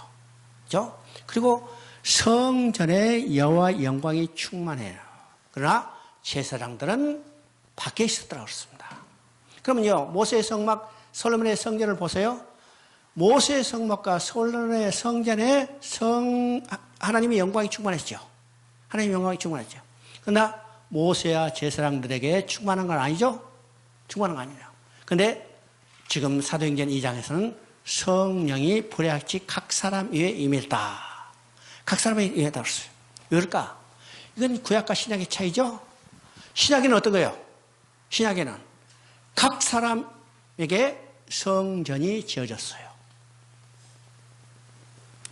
그죠? 그리고 성전에 여호와의 영광이 충만해요. 그러나 제사장들은 밖에 있었더라고 그랬습니다. 그러면요, 모세의 성막, 솔로몬의 성전을 보세요. 모세의 성막과 솔로몬의 성전에 하나님의 영광이 충만했죠. 하나님의 영광이 충만했죠. 그러나 모세와 제사장들에게 충만한 건 아니죠? 충만한 건 아니에요. 그런데 지금 사도행전 2장에서는 성령이 불같이 각 사람 위에 임했다. 각 사람에 임했다 그랬어요. 왜 그럴까? 이건 구약과 신약의 차이죠? 신약에는 어떤 거예요? 신약에는 각 사람에게 성전이 지어졌어요.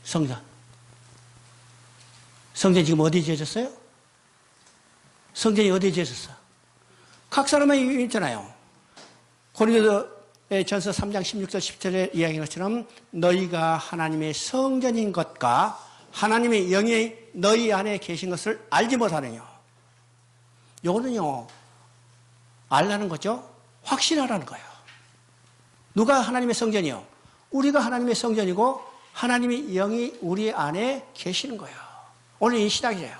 성전. 성전이 지금 어디에 지어졌어요? 성전이 어디에 지어졌어? 각 사람에게 있잖아요. 고린도서 전서 3장 16절 17절에 이야기한 것처럼 너희가 하나님의 성전인 것과 하나님의 영이 너희 안에 계신 것을 알지 못하느냐. 요거는요, 알라는 거죠. 확신하라는 거예요. 누가 하나님의 성전이요? 우리가 하나님의 성전이고 하나님의 영이 우리 안에 계시는 거예요. 오늘 이 신약이에요.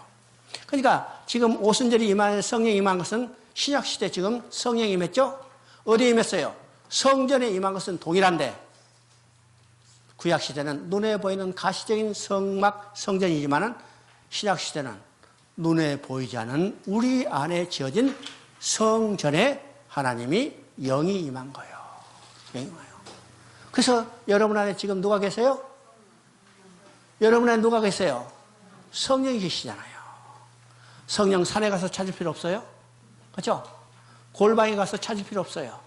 그러니까 지금 오순절이 임한 성령이 임한 것은 신약시대 지금 성령이 임했죠? 어디에 임했어요? 성전에 임한 것은 동일한데 구약시대는 눈에 보이는 가시적인 성막 성전이지만 신약시대는 눈에 보이지 않은 우리 안에 지어진 성전에 하나님이 영이 임한 거예요. 영이 임해요. 그래서 여러분 안에 지금 누가 계세요? 여러분 안에 누가 계세요? 성령이 계시잖아요. 성령 산에 가서 찾을 필요 없어요? 그렇죠? 골방에 가서 찾을 필요 없어요.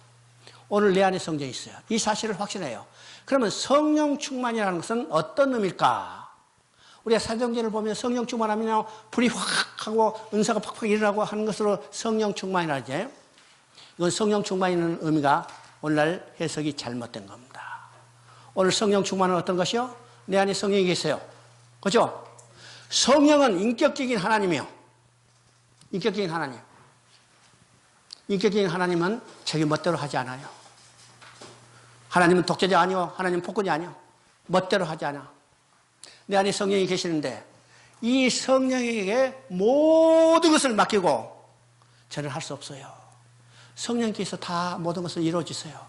오늘 내 안에 성전이 있어요. 이 사실을 확신해요. 그러면 성령 충만이라는 것은 어떤 의미일까? 우리가 사도행전을 보면 성령 충만하면 불이 확 하고 은사가 팍팍 일어나고 하는 것으로 성령 충만이라 하죠. 이건 성령 충만이라는 의미가 오늘날 해석이 잘못된 겁니다. 오늘 성령 충만은 어떤 것이요? 내 안에 성령이 계세요. 그렇죠? 성령은 인격적인 하나님이에요. 인격적인 하나님. 인격적인 하나님은 자기 멋대로 하지 않아요. 하나님은 독재자 아니요. 하나님은 폭군이 아니요. 멋대로 하지 않아. 내 안에 성령이 계시는데 이 성령에게 모든 것을 맡기고 저는 할 수 없어요. 성령께서 다 모든 것을 이루어주세요.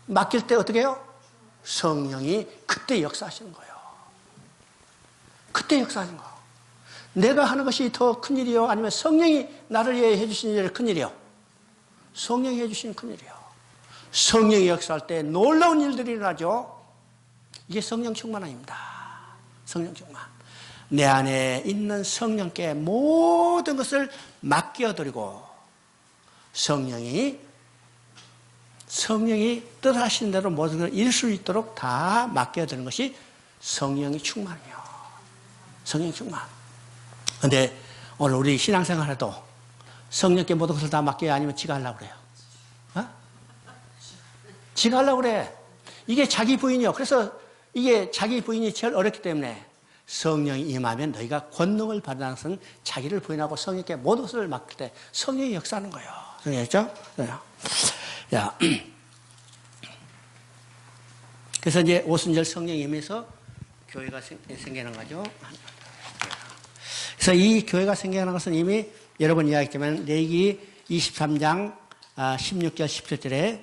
맡길 때 어떻게 해요? 성령이 그때 역사하시는 거예요. 그때 역사하시는 거예요. 내가 하는 것이 더 큰일이요? 아니면 성령이 나를 위해 해주시는 일이 큰일이요? 성령이 해주시는 큰일이요. 성령이 역사할 때 놀라운 일들이 일어나죠. 이게 성령 충만입니다. 성령 충만. 내 안에 있는 성령께 모든 것을 맡겨드리고 성령이 뜻하신 대로 모든 것을 이룰 수 있도록 다 맡겨드리는 것이 성령의 충만이에요. 성령 충만. 그런데 오늘 우리 신앙생활에도 성령께 모든 것을 다 맡겨야 아니면 지가 하려고 그래요. 어? 지가 하려고 그래. 이게 자기 부인이요. 그래서 이게 자기 부인이 제일 어렵기 때문에 성령이 임하면 너희가 권능을 받는 것은 자기를 부인하고 성령께 모든 것을 맡길 때 성령이 역사하는 거예요. 성령이죠? 야. 그래서 이제 오순절 성령이 임해서 교회가 생겨난 거죠. 그래서 이 교회가 생겨난 것은 이미 여러분 이야기했지만 레위기 23장 16절 17절에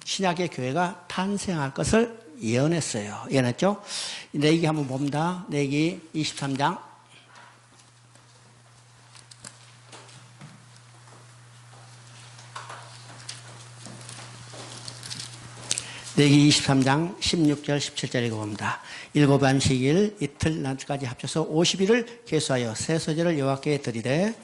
신약의 교회가 탄생할 것을 예언했어요. 예언했죠? 레위기 한번 봅니다. 레위기 23장. 레위기 23장 16절 17절 읽어봅니다. 일곱 안식일 이틀 날까지 합쳐서 50일을 계수하여 새 소재를 여호와께 드리되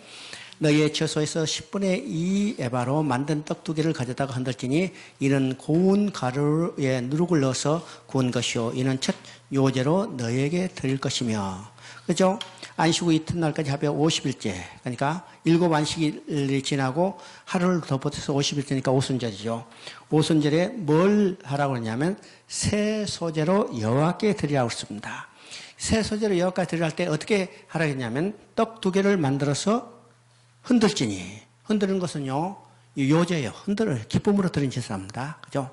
너희의 처소에서 10분의 2 에바로 만든 떡 2개를 가져다가 흔들지니 이는 고운 가루에 누룩을 넣어서 구운 것이요 이는 첫 요제로 너희에게 드릴 것이며. 그죠? 안식 후 이튿날까지 합해 50일째. 그러니까 7안식일이 지나고 하루를 더 버텨서 50일째니까 오순절이죠. 오순절에 뭘 하라고 하냐면 새 소재로 여호와께 드리라고 했습니다. 새 소재로 여호와께 드리라 할 때 어떻게 하라고 했냐면 떡 2개를 만들어서 흔들지니. 흔드는 것은요, 요제예요. 기쁨으로 드린 짓을 합니다. 그죠?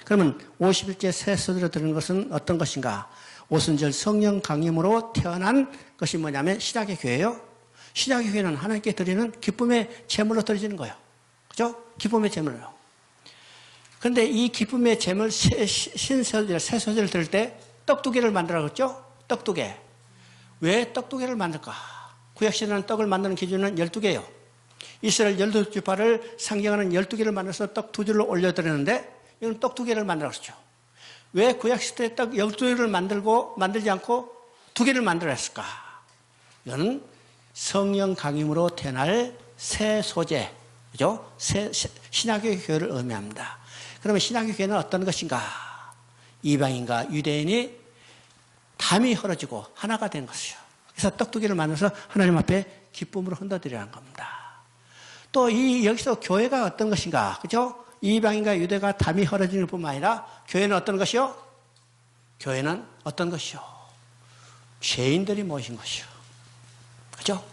그러면 50일째 새 소재로 드리는 것은 어떤 것인가? 오순절 성령 강림으로 태어난 것이 뭐냐면 신약의 교회예요. 신약의 교회는 하나님께 드리는 기쁨의 제물로 드려지는 거예요. 그죠? 기쁨의 제물로. 그런데 이 기쁨의 제물 새 소재를 드릴 때 떡 2개를 만들라고 했죠? 떡 2개. 왜 떡 2개를 만들까? 구약시대는 떡을 만드는 기준은 12개예요. 이스라엘 12지파를 상징하는 12개를 만들어서 떡 2줄로 올려드렸는데 이건 떡 2개를 만들어 그랬죠. 왜 구약시대에 떡 12개를 만들지 않고 2개를 만들었을까? 이거는 성령 강림으로 태어날 새 소재, 그죠? 신약의 교회를 의미합니다. 그러면 신약의 교회는 어떤 것인가? 이방인과 유대인이 담이 헐어지고 하나가 된 것이요. 그래서 떡 2개를 만들어서 하나님 앞에 기쁨으로 흔들어드리라는 겁니다. 또 여기서 교회가 어떤 것인가? 그죠? 이방인과 유대가 담이 헐어지는 뿐만 아니라 교회는 어떤 것이요? 교회는 어떤 것이요? 죄인들이 모인 것이요. 그죠?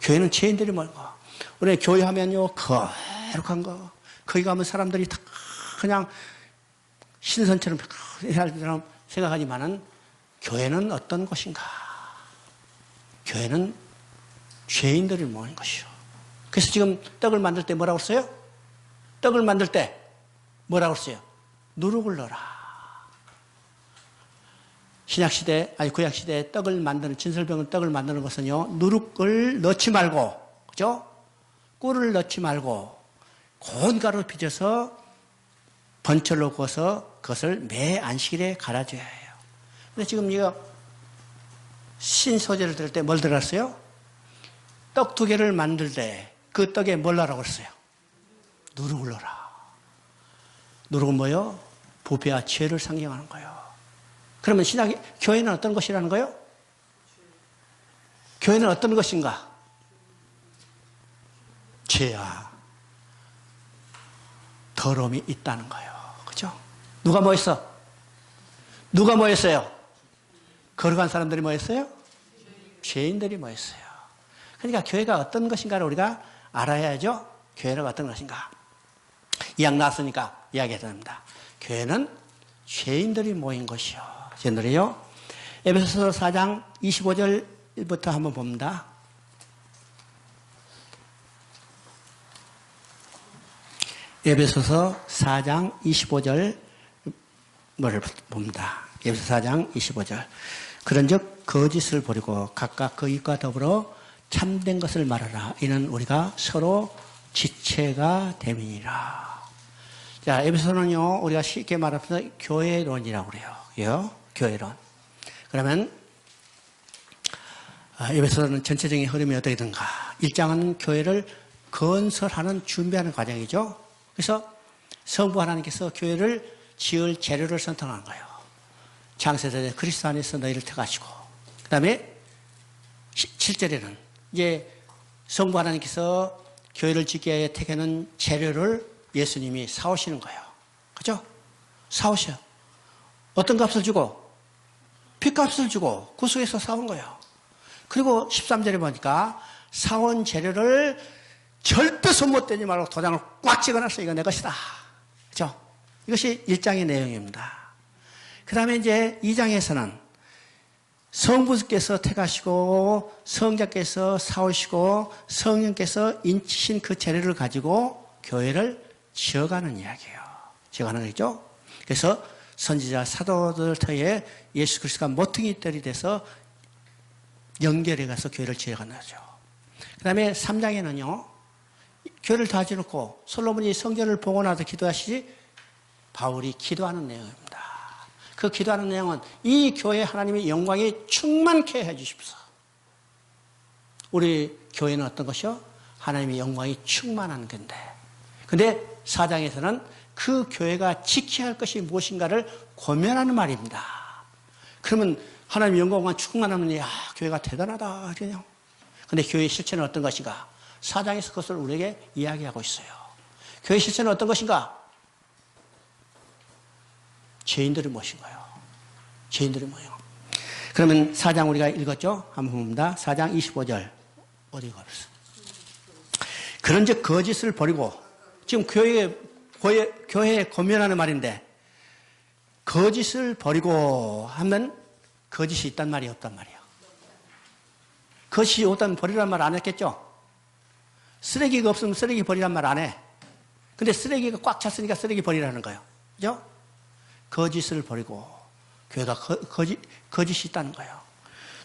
교회는 죄인들이 모인 거. 우리 교회 하면요, 거룩한 거. 거기 가면 사람들이 다 그냥 신선처럼 생각하지만은 교회는 어떤 것인가? 교회는 죄인들이 모인 것이요. 그래서 지금 떡을 만들 때 뭐라고 했어요? 떡을 만들 때 뭐라고 했어요? 누룩을 넣어라. 구약시대에 떡을 만드는, 진설병을 떡을 만드는 것은요, 누룩을 넣지 말고, 그죠? 꿀을 넣지 말고, 고운 가루를 빚어서 번철로 구워서 그것을 매 안식일에 갈아줘야 해요. 근데 지금 이거 신소재를 들을 때 뭘 들었어요? 떡 2개를 만들 때 그 떡에 뭘 넣으라고 했어요? 누룩을 넣어라. 누룩은 뭐예요? 부패와 죄를 상징하는 거예요. 그러면 교회는 어떤 것이라는 거예요? 교회는 어떤 것인가? 죄와 더러움이 있다는 거예요. 그죠? 누가 뭐 했어? 누가 뭐 했어요? 거룩한 사람들이 뭐 했어요? 죄인들이 뭐 했어요? 그러니까 교회가 어떤 것인가를 우리가 알아야죠. 교회는 어떤 것인가? 이왕 나왔으니까 이야기해야 됩니다. 교회는 죄인들이 모인 것이요. 죄인들이요. 에베소서 4장 25절부터 한번 봅니다. 에베소서 4장 25절 뭐를 봅니다. 에베소서 4장 25절. 그런즉 거짓을 버리고 각각 그 입과 더불어 참된 것을 말하라. 이는 우리가 서로 지체가 됨이니라. 자, 에베소서는요, 우리가 쉽게 말하면서 교회론이라고 그래요. 교회론. 그러면 에베소서는 전체적인 흐름이 어떻게 든가? 1장은 교회를 건설하는 준비하는 과정이죠. 그래서 성부 하나님께서 교회를 지을 재료를 선택한 거예요. 창세전에 그리스도 안에서 너희를 택하시고, 그 다음에 7절에는 이제 성부 하나님께서 교회를 짓게 위해 택하는 재료를 예수님이 사오시는 거예요. 그죠? 사오셔요. 어떤 값을 주고? 핏값을 주고 구속해서 사온 거예요. 그리고 13절에 보니까 사온 재료를 절대 손못 대지 말고 도장을 꽉 찍어놨어. 이거 내 것이다. 그죠? 이것이 1장의 내용입니다. 그 다음에 이제 2장에서는 성부께서 택하시고 성자께서 사오시고 성령께서 인치신 그 재료를 가지고 교회를 지어가는 이야기예요. 지어가는 거죠. 그래서 선지자 사도들 터에 예수 그리스도가 모퉁이들이 돼서 연결해 가서 교회를 지어가는 거죠. 그 다음에 3장에는요. 교회를 다 지어놓고 솔로몬이 성전을 봉헌하듯 기도하시지 바울이 기도하는 내용입니다. 그 기도하는 내용은 이 교회 하나님의 영광이 충만케 해주십시오. 우리 교회는 어떤 것이요? 하나님의 영광이 충만한 건데. 근데 4장에서는 그 교회가 지켜야 할 것이 무엇인가를 고면하는 말입니다. 그러면 하나님의 영광만 충만하면 야, 교회가 대단하다. 그냥. 근데 교회의 실체는 어떤 것인가? 4장에서 그것을 우리에게 이야기하고 있어요. 교회의 실체는 어떤 것인가? 죄인들이 모신 거예요. 죄인들이 뭐예요? 그러면 4장 우리가 읽었죠? 한번 봅니다. 4장 25절. 어디가 없어? 그런즉 거짓을 버리고, 지금 교회에 권면하는 말인데, 거짓을 버리고 하면 거짓이 있단 말이 없단 말이에요. 거짓이 없다면 버리란 말 안 했겠죠? 쓰레기가 없으면 쓰레기 버리란 말 안 해. 근데 쓰레기가 꽉 찼으니까 쓰레기 버리라는 거예요. 그죠? 거짓을 버리고 교회가 거짓이 있다는 거예요.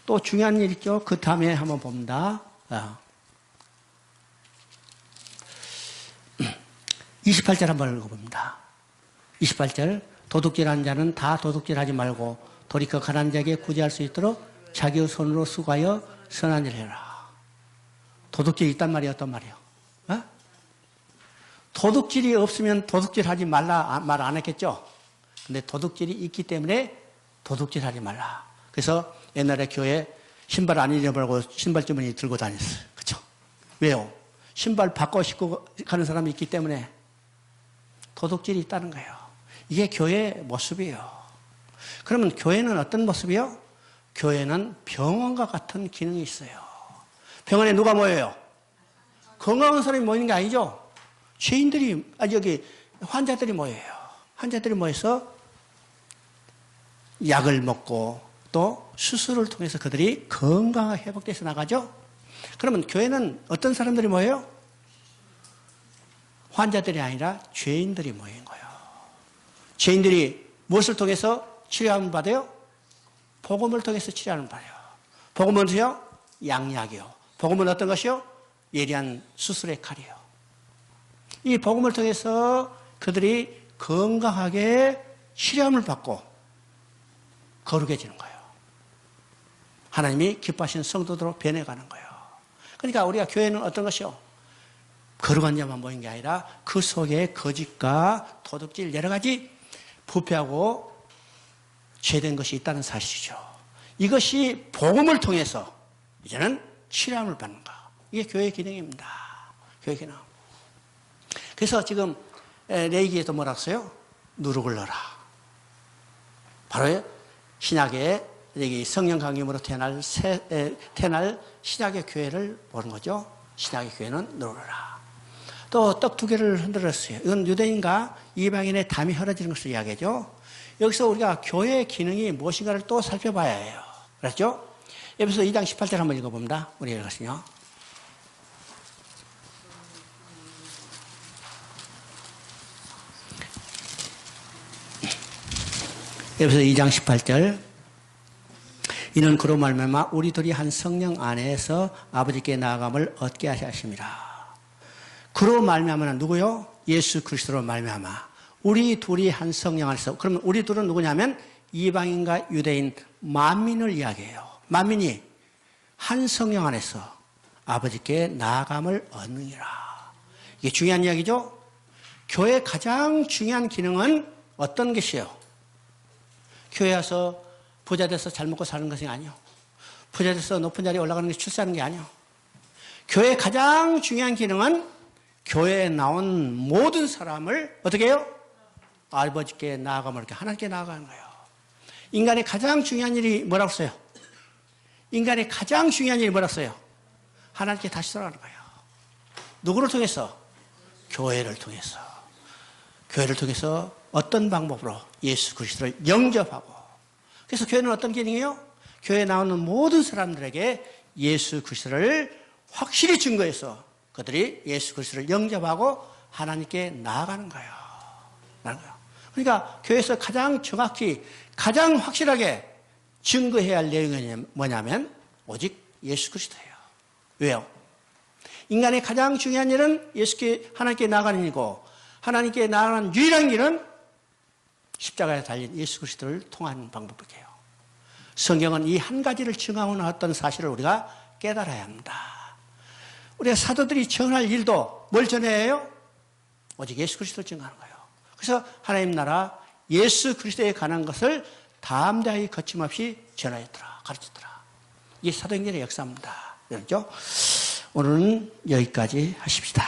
또 중요한 일 있죠. 그 다음에 한번 봅니다. 28절 한번 읽어봅니다. 28절. 도둑질하는 자는 다 도둑질하지 말고 돌이켜 가난한 자에게 구제할 수 있도록 자기의 손으로 수고하여 선한 일을 해라. 도둑질이 있단 말이에요? 어떤 말이에요? 어? 도둑질이 없으면 도둑질하지 말라 말 안 했겠죠? 근데 도둑질이 있기 때문에 도둑질하지 말라. 그래서 옛날에 교회 신발 안 잃어버리고 신발 주머니 들고 다녔어요. 그렇죠? 왜요? 신발 바꿔 신고 가는 사람이 있기 때문에 도둑질이 있다는 거예요. 이게 교회의 모습이에요. 그러면 교회는 어떤 모습이요? 교회는 병원과 같은 기능이 있어요. 병원에 누가 모여요? 건강한 사람이 모이는 게 아니죠. 죄인들이, 환자들이 모여요. 환자들이 모여서 약을 먹고 또 수술을 통해서 그들이 건강하게 회복돼서 나가죠. 그러면 교회는 어떤 사람들이 모여요? 환자들이 아니라 죄인들이 모인 거예요. 죄인들이 무엇을 통해서 치료함을 받아요? 복음을 통해서 치료함을 받아요. 복음은 뭐요? 양약이요. 복음은 어떤 것이요? 예리한 수술의 칼이요. 이 복음을 통해서 그들이 건강하게 치료함을 받고 거룩해지는 거예요. 하나님이 기뻐하시는 성도들로 변해가는 거예요. 그러니까 우리가 교회는 어떤 것이요? 거룩한 자만 모인 게 아니라 그 속에 거짓과 도둑질 여러 가지 부패하고 죄된 것이 있다는 사실이죠. 이것이 복음을 통해서 이제는 치료함을 받는 것. 이게 교회의 기능입니다. 교회 기능. 그래서 지금 레이기에도 뭐라고 써요? 누룩을 넣어라. 바로 신약의 성령 강림으로 태어날 신약의 교회를 보는 거죠. 신약의 교회는 누룩을 또 떡 2개를 흔들었어요. 이건 유대인과 이방인의 담이 헐어지는 것을 이야기하죠. 여기서 우리가 교회의 기능이 무엇인가를 또 살펴봐야 해요. 그렇죠? 에베소 2장 18절 한번 읽어봅니다. 우리 읽었으요. 에베소 2장 18절. 이는 그로 말미암아 우리들이 한 성령 안에서 아버지께 나아감을 얻게 하셨습니다. 그로 말미암아는 누구요? 예수 그리스도로 말미암아. 우리 둘이 한 성령 안에서. 그러면 우리 둘은 누구냐면 이방인과 유대인 만민을 이야기해요. 만민이 한 성령 안에서 아버지께 나아감을 얻느니라. 이게 중요한 이야기죠? 교회의 가장 중요한 기능은 어떤 것이에요? 교회 와서 부자 돼서 잘 먹고 사는 것이 아니에요. 부자 돼서 높은 자리에 올라가는 게 출세하는 게 아니에요. 교회의 가장 중요한 기능은 교회에 나온 모든 사람을 어떻게 해요? 아버지께 나아가면 이렇게 하나님께 나아가는 거예요. 인간의 가장 중요한 일이 뭐라고 써요? 인간의 가장 중요한 일이 뭐라고 써요? 하나님께 다시 돌아가는 거예요. 누구를 통해서? 교회를 통해서. 교회를 통해서 어떤 방법으로? 예수 그리스도를 영접하고. 그래서 교회는 어떤 기능이에요? 교회에 나오는 모든 사람들에게 예수 그리스도를 확실히 증거해서 그들이 예수 그리스도를 영접하고 하나님께 나아가는 거예요. 그러니까 교회에서 가장 정확히, 가장 확실하게 증거해야 할 내용이 뭐냐면 오직 예수 그리스도예요. 왜요? 인간의 가장 중요한 일은 하나님께 나아가는 일이고 하나님께 나아가는 유일한 길은 십자가에 달린 예수 그리스도를 통하는 방법이에요. 성경은 이 한 가지를 증하고 나왔던 사실을 우리가 깨달아야 합니다. 우리가 사도들이 전할 일도 뭘 전해야 해요? 오직 예수 그리스도를 증하는 거예요. 그래서 하나님 나라 예수 그리스도에 관한 것을 담대하게 거침없이 전하였더라, 가르쳤더라. 이게 사도행전의 역사입니다. 그렇죠? 오늘은 여기까지 하십시다.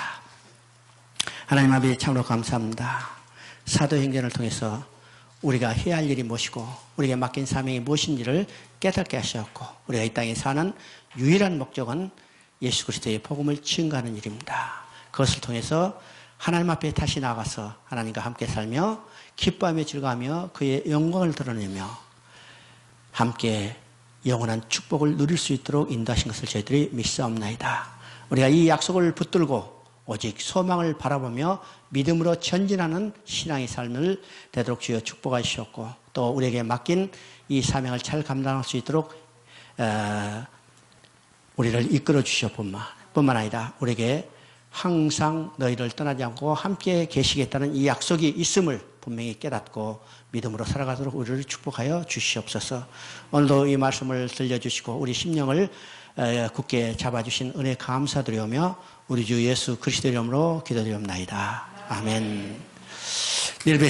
하나님 아버지 참으로 감사합니다. 사도행전을 통해서 우리가 해야 할 일이 무엇이고 우리에게 맡긴 사명이 무엇인지를 깨닫게 하셨고 우리가 이 땅에 사는 유일한 목적은 예수 그리스도의 복음을 증거하는 일입니다. 그것을 통해서 하나님 앞에 다시 나가서 하나님과 함께 살며 기뻐하며 즐거워하며 그의 영광을 드러내며 함께 영원한 축복을 누릴 수 있도록 인도하신 것을 저희들이 믿사옵나이다. 우리가 이 약속을 붙들고 오직 소망을 바라보며 믿음으로 전진하는 신앙의 삶을 되도록 주여 축복하시옵고 또 우리에게 맡긴 이 사명을 잘 감당할 수 있도록 우리를 이끌어 주셨뿐만 아니라 우리에게 항상 너희를 떠나지 않고 함께 계시겠다는 이 약속이 있음을 분명히 깨닫고 믿음으로 살아가도록 우리를 축복하여 주시옵소서. 오늘도 이 말씀을 들려주시고 우리 심령을 굳게 잡아주신 은혜 감사드리오며 우리 주 예수 그리스도 이름으로 기도드리옵나이다. 아멘. 내일 뵙겠습니다.